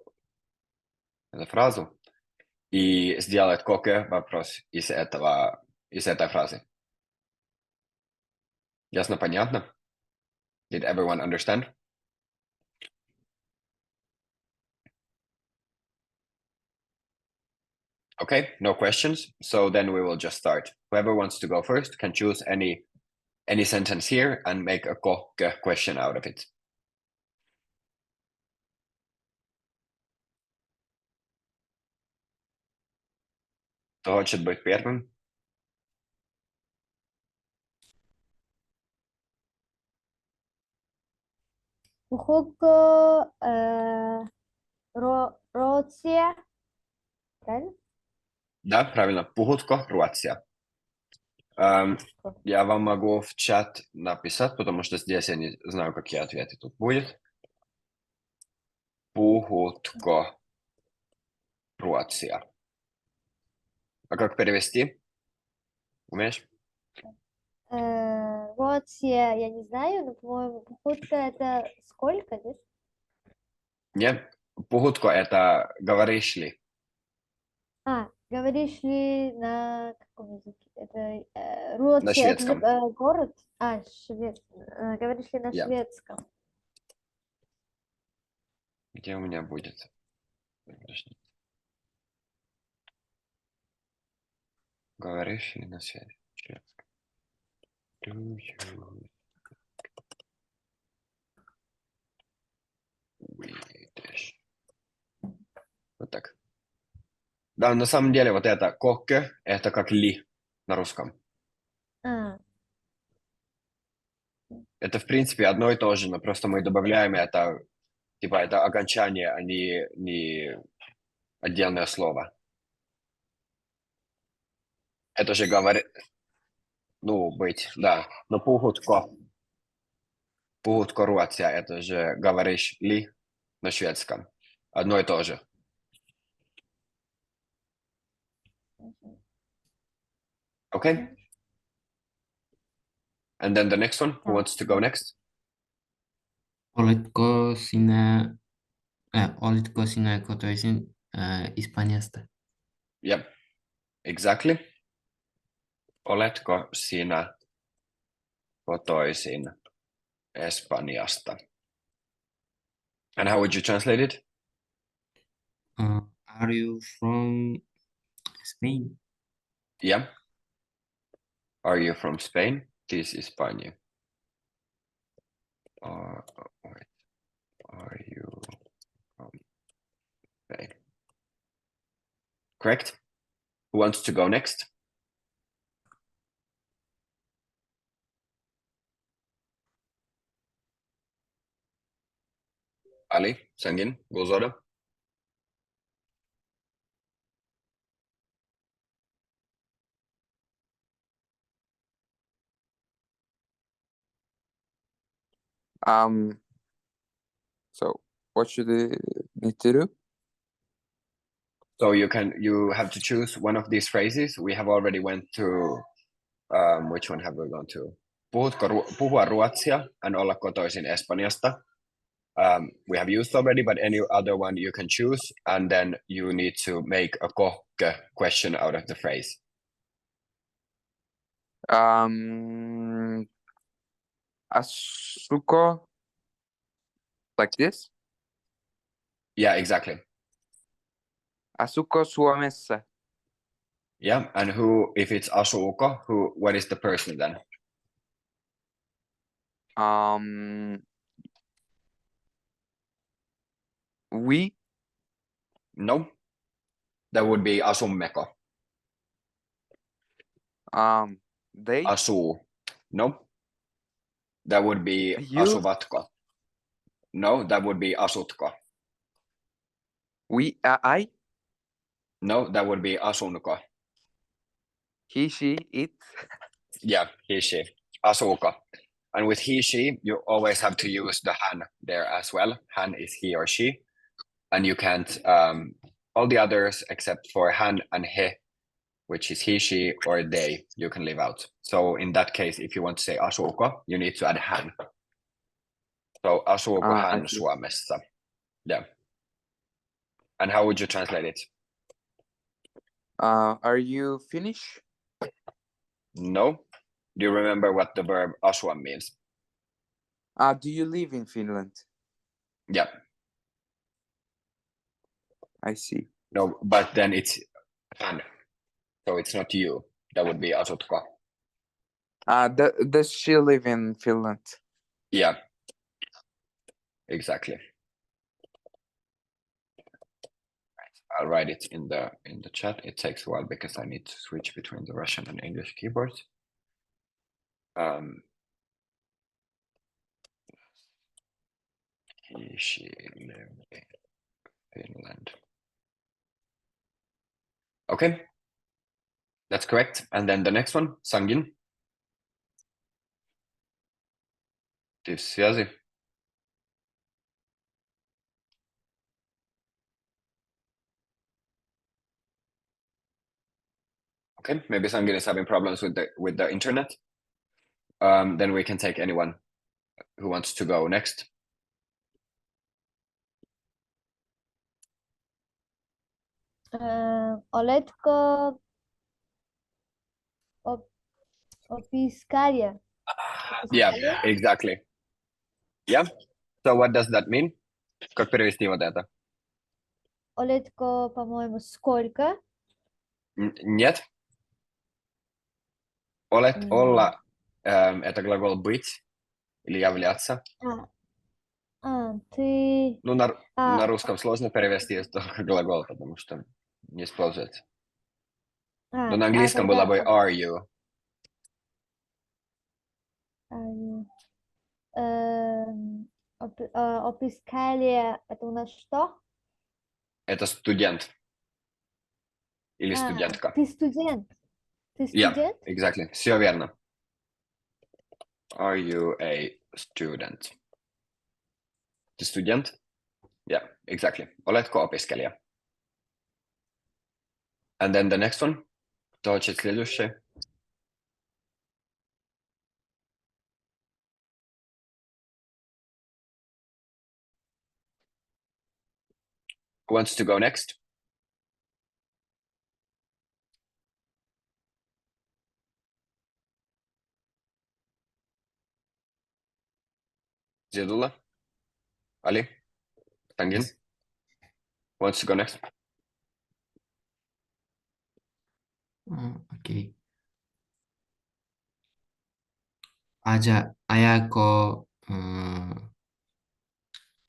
фразу и сделает вопрос из этой фразы. Ясно, понятно? Did everyone understand? Okay, no questions. So then we will just start. Whoever wants to go first can choose any sentence here and make a question out of it. Кто хочет быть первым? Puhutko ruotsia? Правильно? Да, правильно. Puhutko ruotsia? Я вам могу в чат написать, потому что здесь я не знаю, какие ответы тут будет. Puhutko ruotsia? А как перевести? Умеешь? Руотsia, я не знаю, но, по-моему, пухутка это сколько, нет? Нет. Puhutko это говоришь ли? Говоришь ли на каком языке? Это Руотsia, это шведском. город? Говоришь ли на Я. шведском? Где у меня будет? Говоришь ли на шведском? Do you Swedish? Вот так. Да, на самом деле вот это «коке» — это как «ли» на русском. А, Это, в принципе, одно и то же, но просто мы добавляем это, типа, это окончание, а не отдельное слово. Это же говорит, ну, быть, да. Но puhutko ruotsia, это же говоришь ли на шведском. Одно и то же. Okay? And then the next one, who wants to go next? Oletko sinä kotoisin Espanjasta? Yep, exactly. Oletko sinä kotoisin Espanjasta? And how would you translate it? Are you from Spain? Yeah. Are you from Spain? This is España. Wait. Are you from Spain? Correct. Who wants to go next? Ali, Sangin, Gulzoda. So what should I need to do? So you have to choose one of these phrases. We have already went to which one have we gone to? Puhua ruotsia and olla kotoisin Espanjasta. We have used already, but any other one you can choose, and then you need to make a kokke question out of the phrase. Asuko, like this. Yeah, exactly. Asuko Suomessa. Yeah, and if it's asuuko, what is the person then? We. No, that would be asummeko. They. Asuu. No, that would be You. asuvatko. No, that would be asutko. We. I. No, that would be asunko. He, she, it. Yeah, he, she. Asuuko. And with he, she, you always have to use the han there as well. Han is he or she. And you can't, all the others except for han and he, which is he, she, or they, you can leave out. So in that case, if you want to say asuuko, you need to add han. So asuuko I hän see. Suomessa? Yeah. And how would you translate it? Are you Finnish? No. Do you remember what the verb asua means? Do you live in Finland? Yeah. I see. No, but then it's hän. So it's not you. That would be asutko. Does she live in Finland? Yeah. Exactly. I'll write it in the chat. It takes a while because I need to switch between the Russian and English keyboards. She lived in Finland. Okay, that's correct. And then the next one, Sangin. Связи. Okay, maybe Sangin is having problems with the internet. Then we can take anyone who wants to go next. Oletko opiskelija? Yeah, exactly. Yeah. So what does that mean? Как перевести вот это? Oletko, по-моему, сколько? Нет. Olet olla Это глагол быть или являться. Ты... Ну, на А, русском сложно перевести из только глагол, потому что не используется. Но на английском было бы тогда... are you. Опискали, это у нас что? Это студент или студентка. Ты студент. Ты Yeah, студент? exactly. Все верно. Are you a student? Ты студент? Yeah, exactly. Oletko opiskelija? And then the next one. Кто хочет следующий? Who wants to go next? Zidula? Ali? Tangin? Yes. Who wants to go next? Okay. Ayako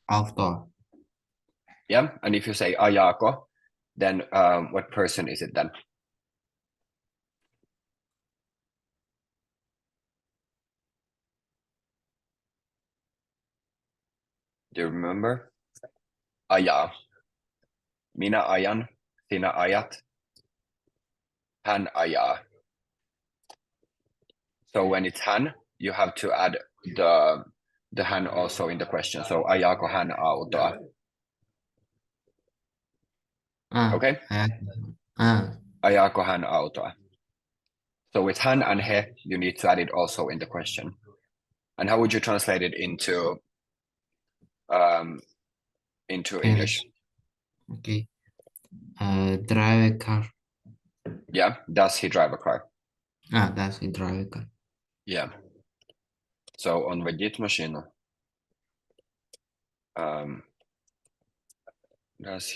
auto. Yeah, and if you say ajako, then what person is it then? Do you remember? Ajaa. Minä ajan, sinä ajat, hän ajaa. So when it's hän, you have to add the hän also in the question. So ajaako hän autoa? Okay? Ajaako hän autoa? So with hän and he, you need to add it also in the question. And how would you translate it into English? Okay. Drive a car. Yeah. Does he drive a car? Does he drive a car? Yeah. So on водит машину. Does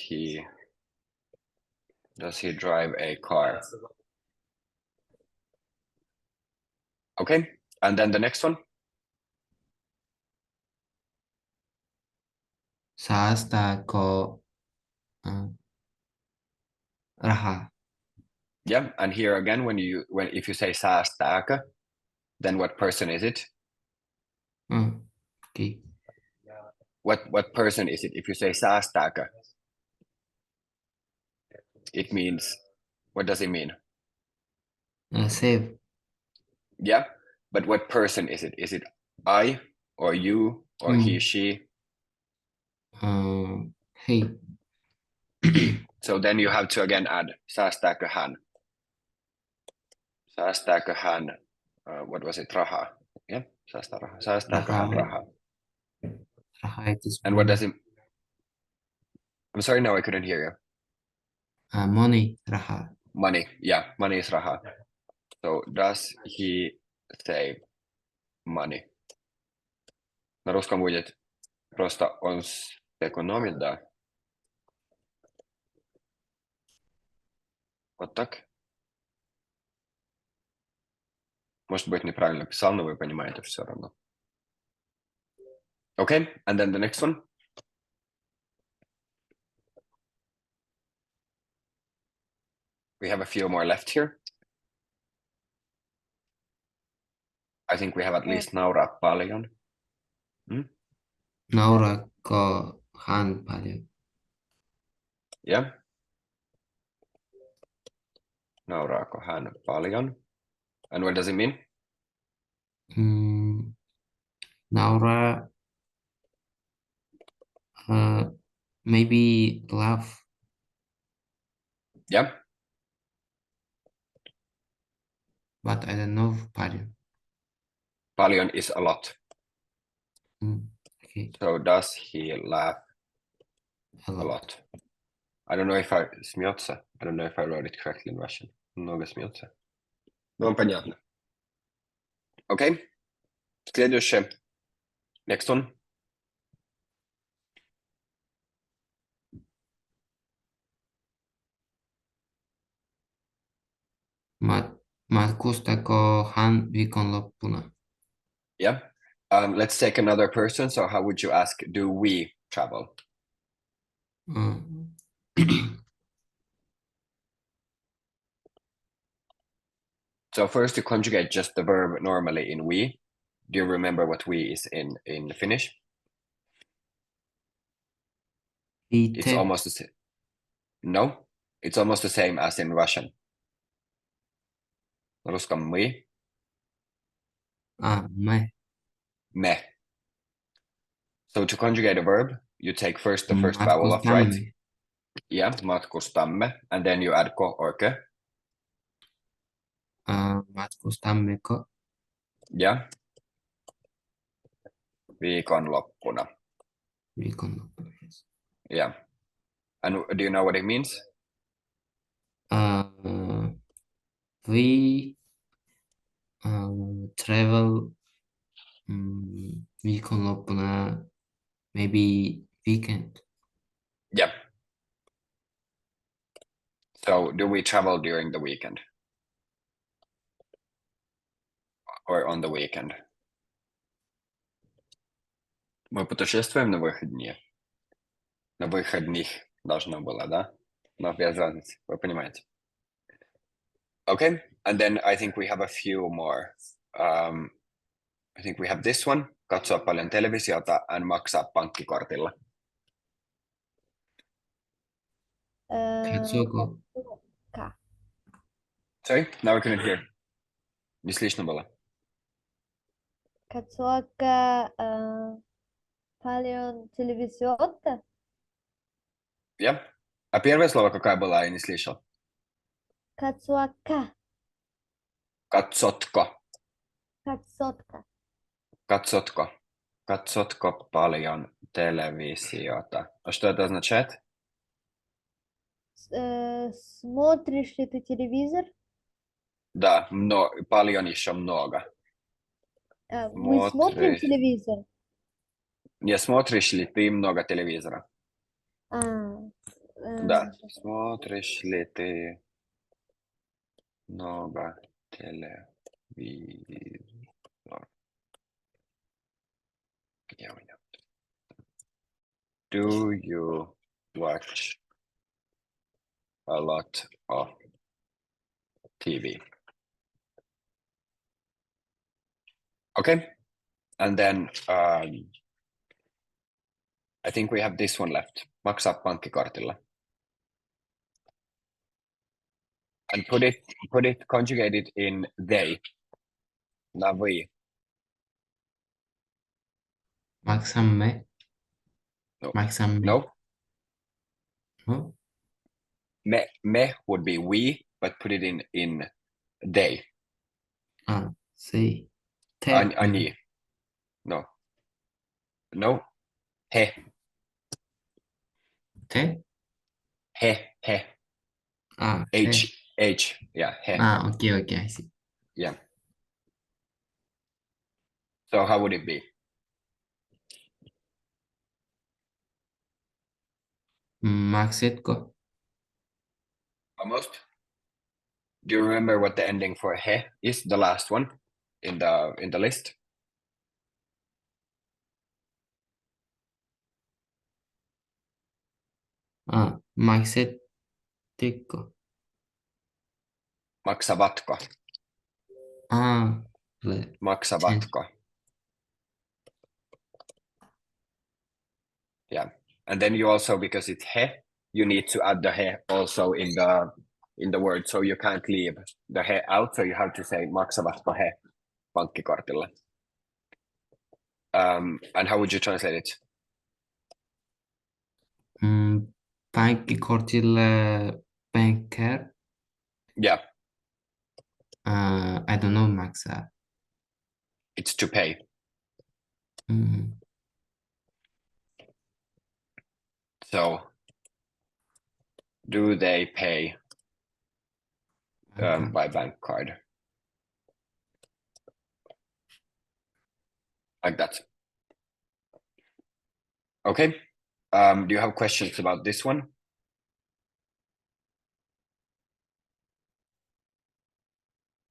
he drive a car? Okay. And then the next one. Säästääkö rahaa? Yeah. And here again, if you say säästääkö, then what person is it? Okay. What person is it? If you say säästääkö, it means, what does it mean? Save. Yeah. But what person is it? Is it I or you or he, she? He. He. So then you have to again add säästääkö hän? Säästääkö hän? What was it? Rahaa. Yeah. Säästää rahaa. Säästääkö hän rahaa? Rahaa And what does it? I'm sorry, no, I couldn't hear you. Money. Rahaa. Money. Yeah, money is rahaa. So does he save money? На русском будет просто он сэкономит, да. Вот так. Может быть, неправильно писал, но вы понимаете все равно. Okay, and then the next one. We have a few more left here. I think we have at least nauraa paljon. Nauraako hän paljon? Yeah. Nauraako hän paljon? And what does it mean? Nauraa maybe laugh. Yeah. But I don't know paljon. Paljon is a lot. Okay. So does he laugh A a lot. lot? I don't know if I смеется. I don't know if I wrote it correctly in Russian. Много смеется. Ну, понятно. Okay. Следующее. Next one. Matkustako hän viikonloppuna? Yeah. Let's take another person. So how would you ask, do we travel? Mm. So first you conjugate just the verb normally in we. Do you remember what we is in Finnish? It's Itse, almost the same. No, it's almost the same as in Russian. Ruskam we, me, me. So to conjugate a verb, you take first the first vowel off, right? matkustamme, Yeah, matkustamme, and then you add ko or ke. matkustammeko Yeah. Viikonloppuna. viikonloppuna? Yes. Yeah. And do you know what it means? We travel viikonloppuna, maybe weekend. Yeah. So do we travel during the weekend? Or on the weekend? Мы путешествуем на выходные. На выходных должно было, да? Но без разницы, вы понимаете. Okay, and then I think we have a few more. I think we have this one, katsoa paljon televisiota and maksaa pankkikortilla. Katsoko, Ka. Sorry, now I couldn't hear. Не слышно было. Katsoaka paljon телевизиота. Yeah. А первое слово какое было, я не слышал. Katsoaka. Katsotko. Katsotka. Katsotko. Katsotko paljon televisiota? А что это означает? Смотришь ли ты телевизор? Да, paljon еще много. Мы смотрим Смотришь. телевизор. Не смотришь ли ты много телевизора? Да. Э, Смотришь ли ты много телевизора? Где у меня? Do you watch a lot of TV? Okay. And then I think we have this one left. Maksaa pankkikortilla. And put it conjugated in they. Not we. maksamme, No. maksamme. No. No? Me would be we, but put it in they. Se, te, Ani. No. No. He. te, He. te. H. Yeah. He. Okay, I see. Yeah. So how would it be? Maksetko, Almost. Do you remember what the ending for he is? The last one in the list. maksetteko. Maksavatko. Le, Maksavatko. Yeah. And then you also, because it's he, you need to add the he also in the word. So you can't leave the he out. So you have to say maksavatko he pankkikortilla. And how would you translate it? pankkikortille banker. Yeah, I don't know, maksaa. it's to pay. So do they pay by bank card? Like that. Okay. Do you have questions about this one?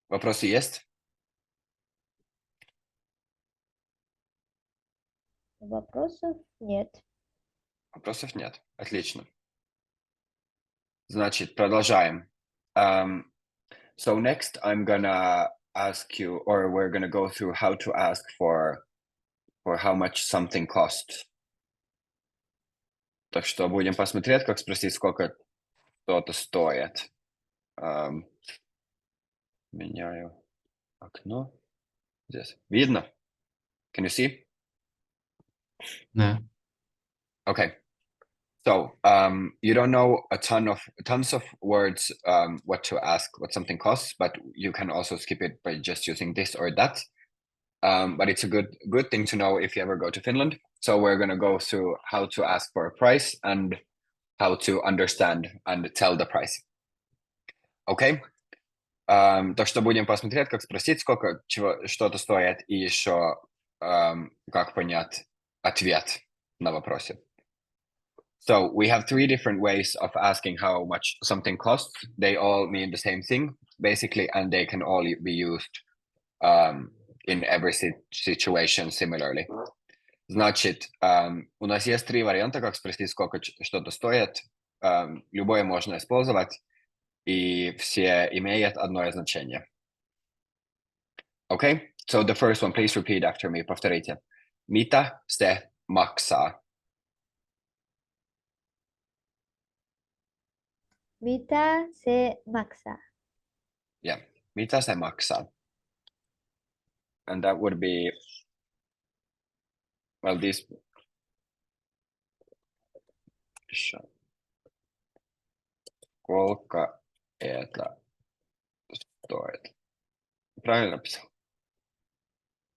Вопросы есть? Вопросов нет. Вопросов нет. Отлично. Значит, продолжаем. So next I'm gonna ask you, or we're gonna go through how to ask for how much something costs. Так что будем посмотреть, как спросить, сколько что-то стоит. Меняю окно. Здесь. Видно? Can you see? Да. Okay. So you don't know tons of words what to ask, what something costs, but you can also skip it by just using this or that. But it's a good thing to know if you ever go to Finland. So we're gonna go through how to ask for a price and how to understand and tell the price. Okay? Так что будем посмотреть, как спросить, сколько что-то стоит, и еще как понять ответ на вопросе. So we have 3 different ways of asking how much something costs. They all mean the same thing, basically, and they can all be used in every situation similarly. Значит, у нас есть 3 варианта, как спросить, сколько что-то стоит. Любое можно использовать, и все имеют одно значение. Okay? So the first one, please repeat after me. Повторите. Mitä se maksaa? Mitä se maksaa? Yeah. Mitä se maksaa? And that would be, well, this. Сколько это стоит? Правильно написал?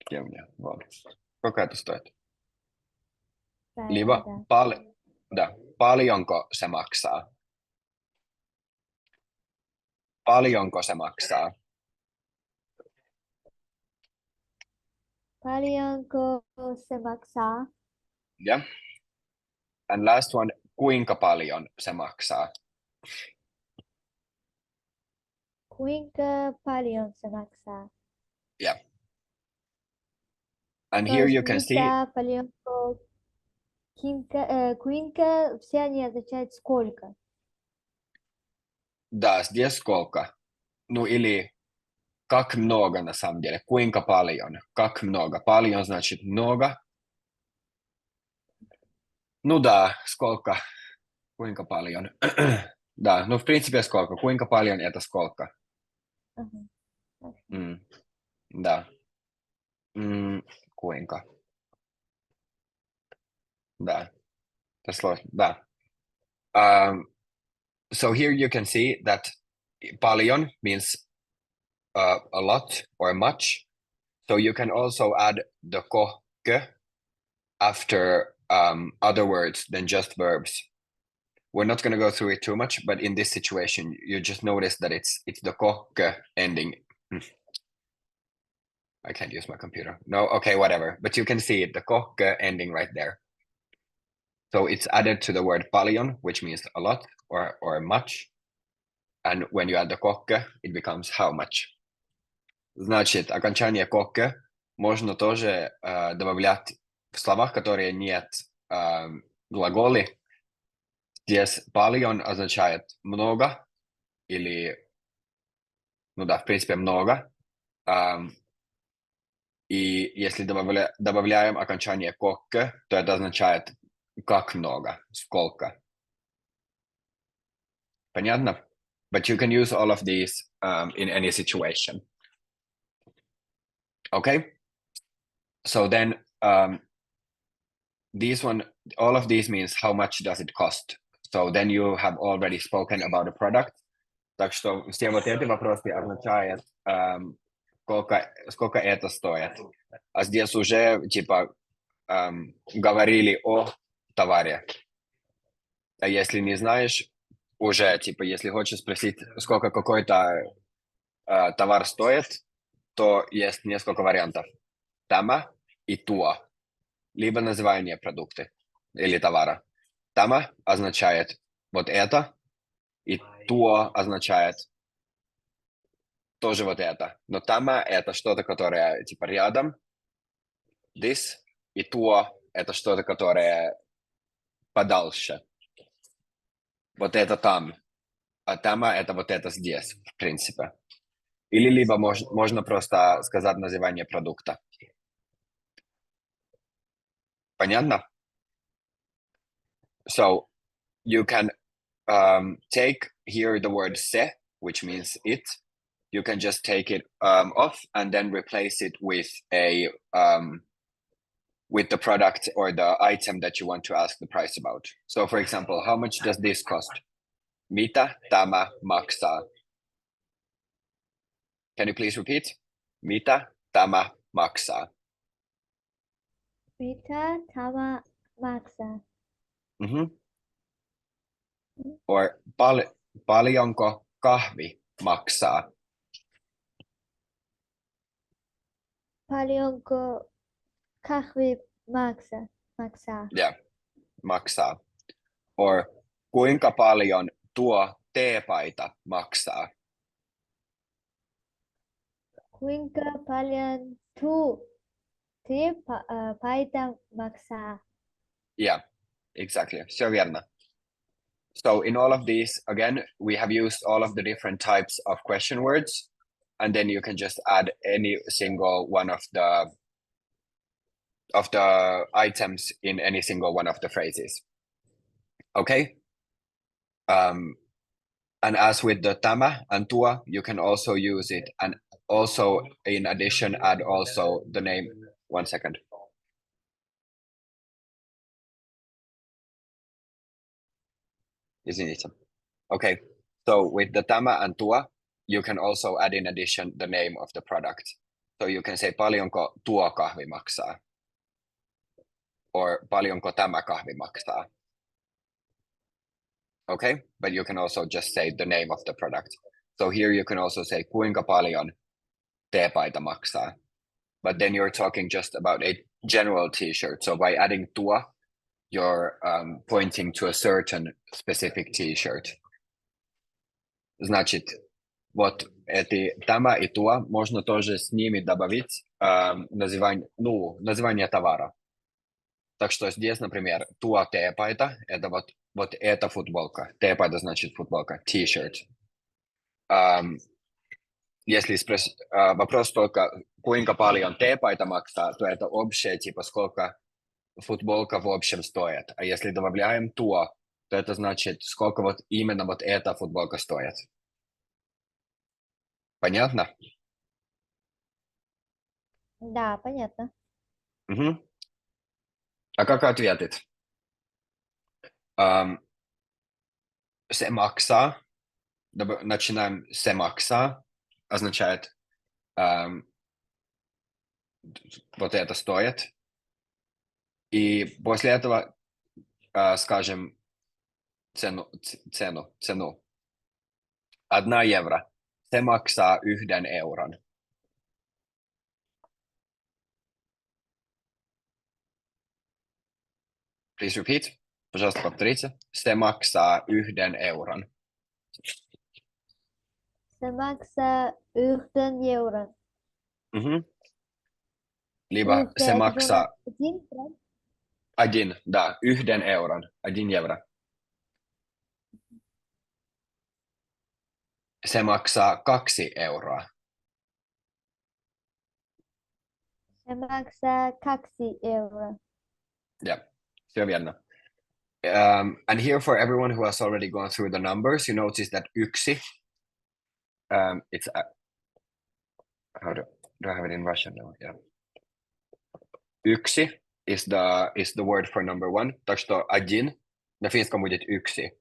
Где у меня? Вот. Сколько это стоит? Либо Да. paljonko se maksaa? Paljonko se maksaa? Paljonko se maksaa? Yeah. And last one, kuinka paljon se maksaa? Kuinka paljon se maksaa? Yeah. And То here есть you can see, Mitä, paljonko, kuinka, все они означают сколько. да, здесь сколько? Ну или как много на самом деле? Kuinka paljon? Как много? Paljon значит много. Ну да, сколько? Kuinka paljon? Да, ну в принципе сколько? Kuinka paljon это сколько? Ага. Да. Kuinka? Да. Это сложно. Да. So here you can see that paljon means a lot or much. So you can also add the ko, ke after other words than just verbs. We're not going to go through it too much, but in this situation, you just notice that it's the ko, ke ending. I can't use my computer. No, okay, whatever. But you can see it, the ko, ke ending right there. So it's added to the word paljon, which means a lot or much. And when you add the kokke, it becomes how much. Значит, окончание kokke можно тоже добавлять в словах, которые нет глаголы. Здесь paljon означает много или, ну да, в принципе, много. И если добавляем окончание kokke, то это означает как много, сколько. Понятно? But you can use all of these in any situation. Okay? So then all of these means how much does it cost? So then you have already spoken about the product. Так что все вот эти вопросы означают сколько это стоит. А здесь уже типа говорили о товаре. А если не знаешь, уже типа если хочешь спросить, сколько какой-то товар стоит, то есть несколько вариантов. Тама и туа. Либо название продукта или товара. Тама означает вот это, и туа означает тоже вот это. Но тама — это что-то, которое типа рядом. This. И туо — это что-то, которое подальше. Вот это там. А тама — это вот это здесь, в принципе. Или либо можно просто сказать название продукта. Понятно? So you can take here the word se, which means it. You can just take it off and then replace it with with the product or the item that you want to ask the price about. So for example, how much does this cost? Mitä tämä maksaa? Can you please repeat? Mitä tämä maksaa? Mitä tämä maksaa? Or paljonko kahvi maksaa? Paljonko kahvi maksaa? Yeah, maksaa. Or kuinka paljon tuo teepaita maksaa? Kuinka paljon paita maksaa? Yeah, exactly. Se on верно. So in all of these, again, we have used all of the different types of question words, and then you can just add any single one of the items in any single one of the phrases. Okay. And as with the tämä and tuo, you can also use it, and also in addition add also the name. 1 second. Извините. Okay. So with the tämä and tuo, you can also add in addition the name of the product. So you can say paljonko tuo kahvi maksaa, or paljonko tämä kahvi maksaa. Okay, but you can also just say the name of the product. So here you can also say kuinka paljon teepaita maksaa. But then you're talking just about a general t-shirt. So by adding tuo, you're pointing to a certain specific t-shirt. Значит, вот эти тама и туа можно тоже с ними добавить название товара. Так что здесь, например, туа teepaita — это вот эта футболка. Teepaita значит футболка, t-shirt. Если вопрос только, kuinka paljon teepaita maksaa, то это общее, типа сколько футболка в общем стоит. А если добавляем туа, то это значит, сколько вот именно вот эта футболка стоит. Понятно? Да, понятно. Угу. А как ответить? Se maksaa. Начинаем se maksaa. Означает вот это стоит. И после этого скажем цену. 1 евро. Se maksaa 1 euron. Please repeat. Пожалуйста, повторите. Se maksaa 1 euron. Se maksaa 1 euron. Либо se maksaa Один, правильно? 1, да, 1 euron. 1 евро. Se maksaa 2 euroa. Se maksaa 2 euroa. Yeah, se on верно. And here for everyone who has already gone through the numbers, you notice that yksi, it's how do I have it in Russian now? Yeah. Yksi is the word for number 1. Так что один на финском будет yksi.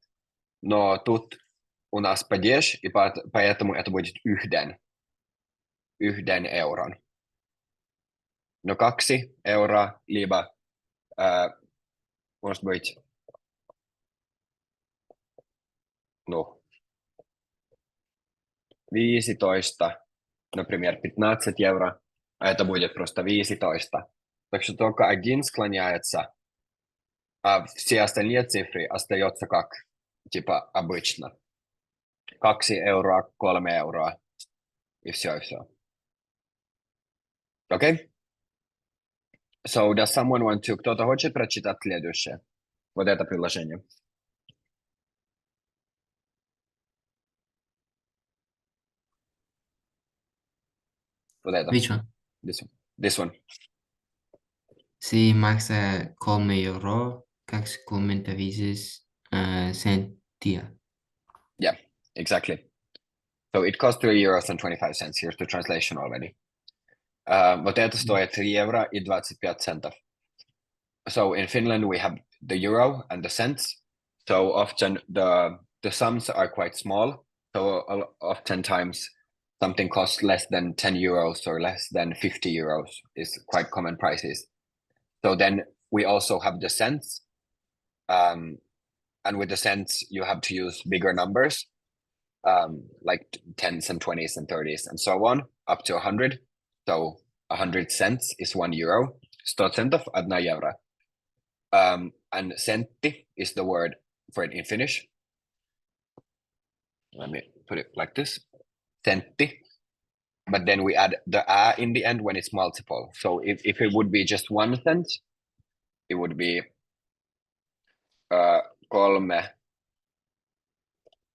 Но тут у нас падеж, и поэтому это будет yhden. 1 euron. Но 2 euroa, либо может быть, ну, 15, например, 15 евро, а это будет просто 15. Так что только один склоняется, а все остальные цифры остаются как, типа, обычно. 2 euroa, 3 euroa. И все. Окей? So, does someone want to... Кто-то хочет прочитать следующее? Вот это предложение. Вот это. Which one? This one. This one. Si maksaa 3 euroa 25 senttiä. Yeah, exactly. So it costs 3.25 euros. Here's the translation already. Вот это стоит 3 евро и 25 центов. So in Finland we have the euro and the cents. So often the sums are quite small. So oftentimes something costs less than 10 euros or less than 50 euros is quite common prices. So then we also have the cents. And with the cents, you have to use bigger numbers, like 10s and 20s and 30s and so on, up to 100. So 100 cents is 1 euro. 100 centov, 1 euro. And sentti is the word for it in Finnish. Let me put it like this. Sentti. But then we add the a in the end when it's multiple. So if it would be just 1 cent, it would be 3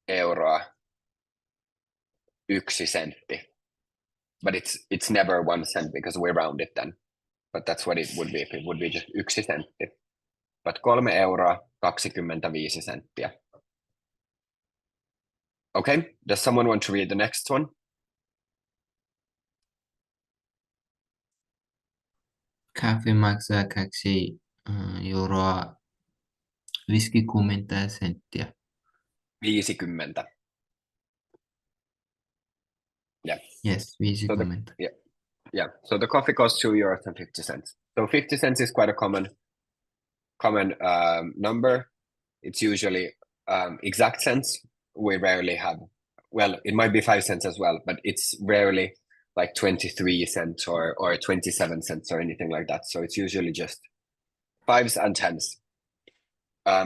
euroa 1 sentti. But it's never 1 cent because we round it then. But that's what it would be if it would be just 1 sentti. But 3 euroa 25 senttiä. Okay, does someone want to read the next one? Kaffe maksaa 2 euroa 50 senttiä. 50. Yes, 50. Yeah, so the coffee costs 2 euros and 50 cents. So 50 cents is quite a common number. It's usually exact cents. We rarely have, well, it might be 5 cents as well, but it's rarely like 23 cents or 27 cents or anything like that. So it's usually just 5s and 10s.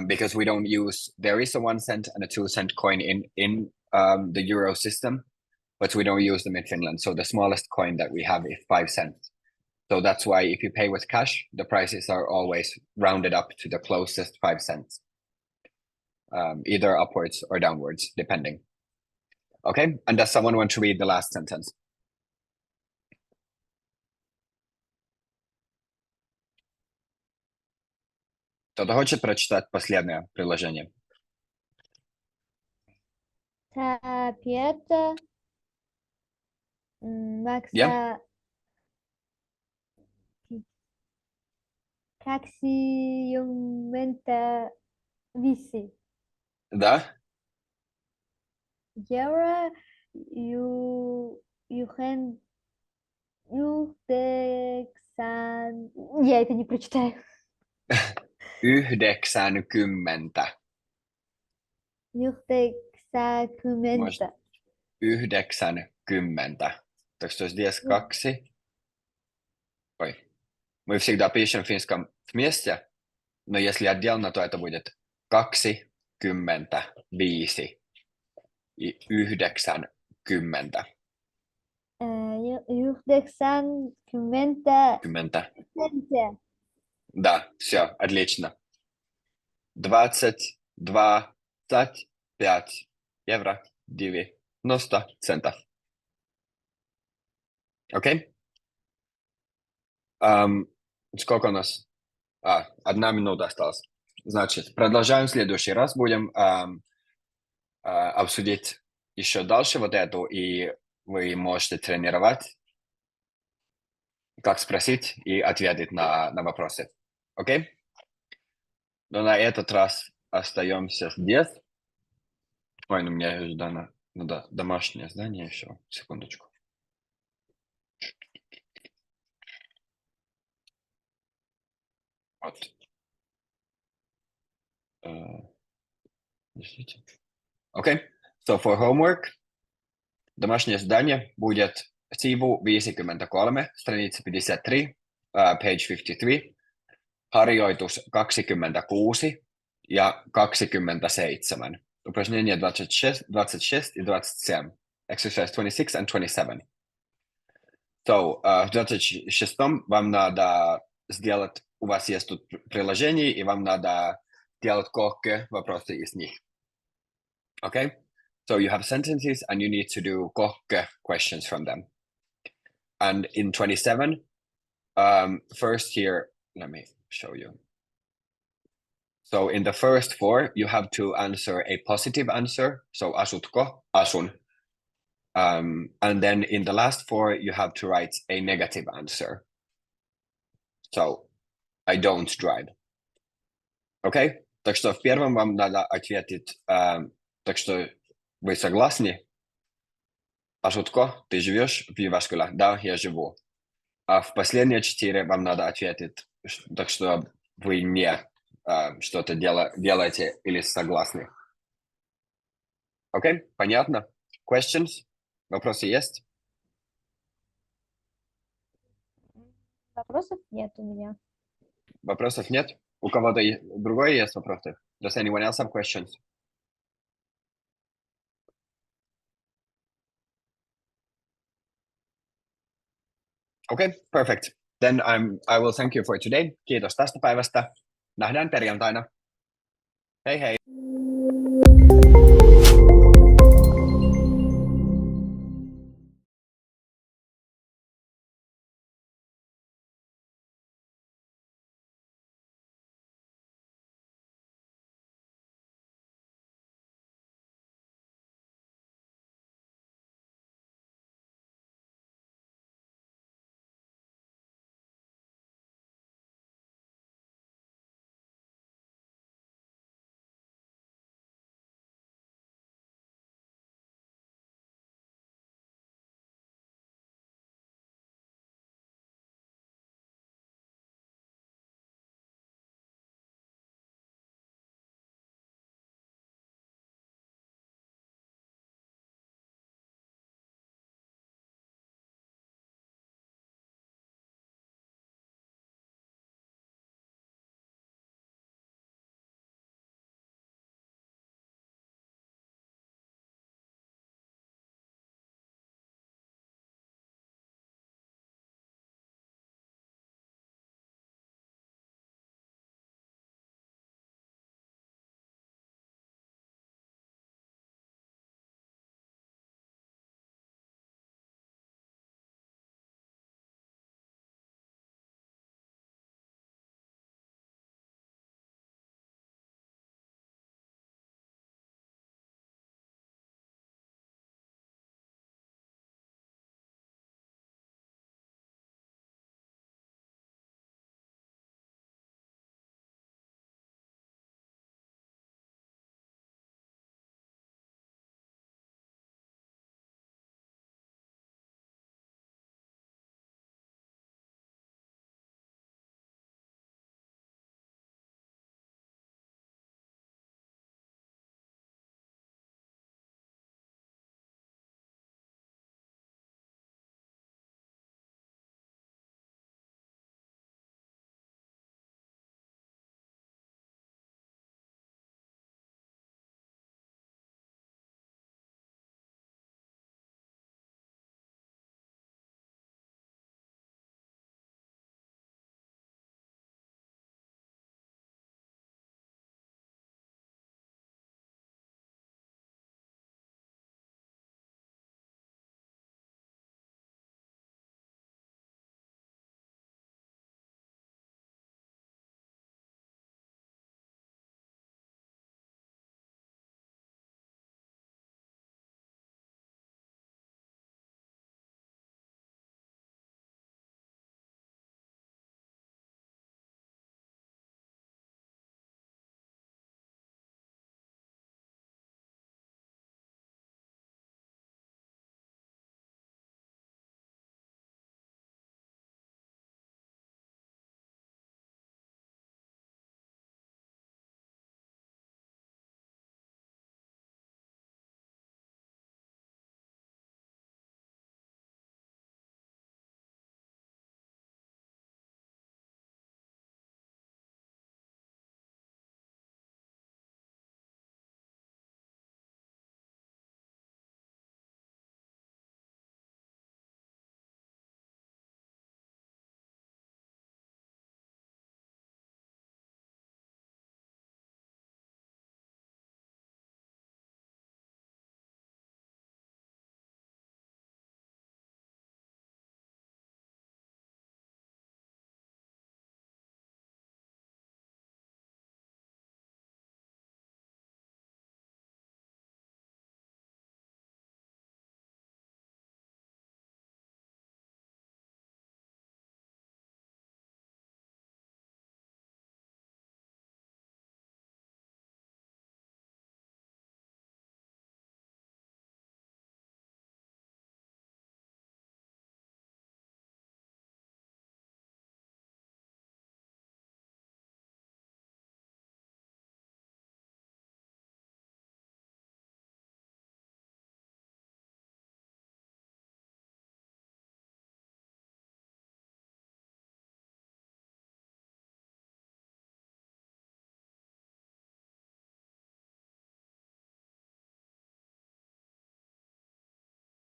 Because we don't use, there is a 1 cent and a 2 cent coin in the euro system, but we don't use them in Finland. So the smallest coin that we have is 5 cents. So that's why if you pay with cash, the prices are always rounded up to the closest 5 cents, either upwards or downwards, depending. Okay, and does someone want to read the last sentence? Кто-то хочет прочитать последнее предложение? Sä Piettä maksaa 25 Да? euro юхен 9. Я это не прочитаю. 90. 90. 90. Так что здесь 2. Ой. Мы всегда пишем в финском вместе, но если отдельно, то это будет 25 и 90. 90 10. сентя. Да, все, отлично. 25 евро 90 центов. Окей? Сколько у нас? 1 минута осталась. Значит, продолжаем в следующий раз. Будем обсудить еще дальше вот эту, и вы можете тренировать, как спросить и ответить на вопросы. Окей? Но на этот раз остаемся здесь. Ой, ну мне же надо домашнее задание еще. Секундочку. Вот. Okay, so for homework, домашнее задание будет сиву 53, страница 53, page 53, harjoitus 26 ja 27. Упражнение 26 и 27. exercise 26 and 27. So, в 26-м вам надо сделать, у вас есть тут приложение, и вам надо делать короткие вопросы из них. Okay? So you have sentences and you need to do korke questions from them. And in 27, first here, let me show you. So in the first 4, you have to answer a positive answer. So asutko, asun. And then in the last 4, you have to write a negative answer. So I don't drive. Okay? Так что в первом вам надо ответить, так что вы согласны? Ашутко, ты живешь в Jyväskylä? Да, я живу. А в последние 4 вам надо ответить, так что вы не что-то делаете или согласны. Окей, понятно? Questions? Вопросы есть? Вопросов нет у меня. Вопросов нет? У кого-то другой есть вопросы? Does anyone else have questions? Okay, perfect. Then I will thank you for today. Kiitos tästä päivästä. Nähdään perjantaina. Hei hei.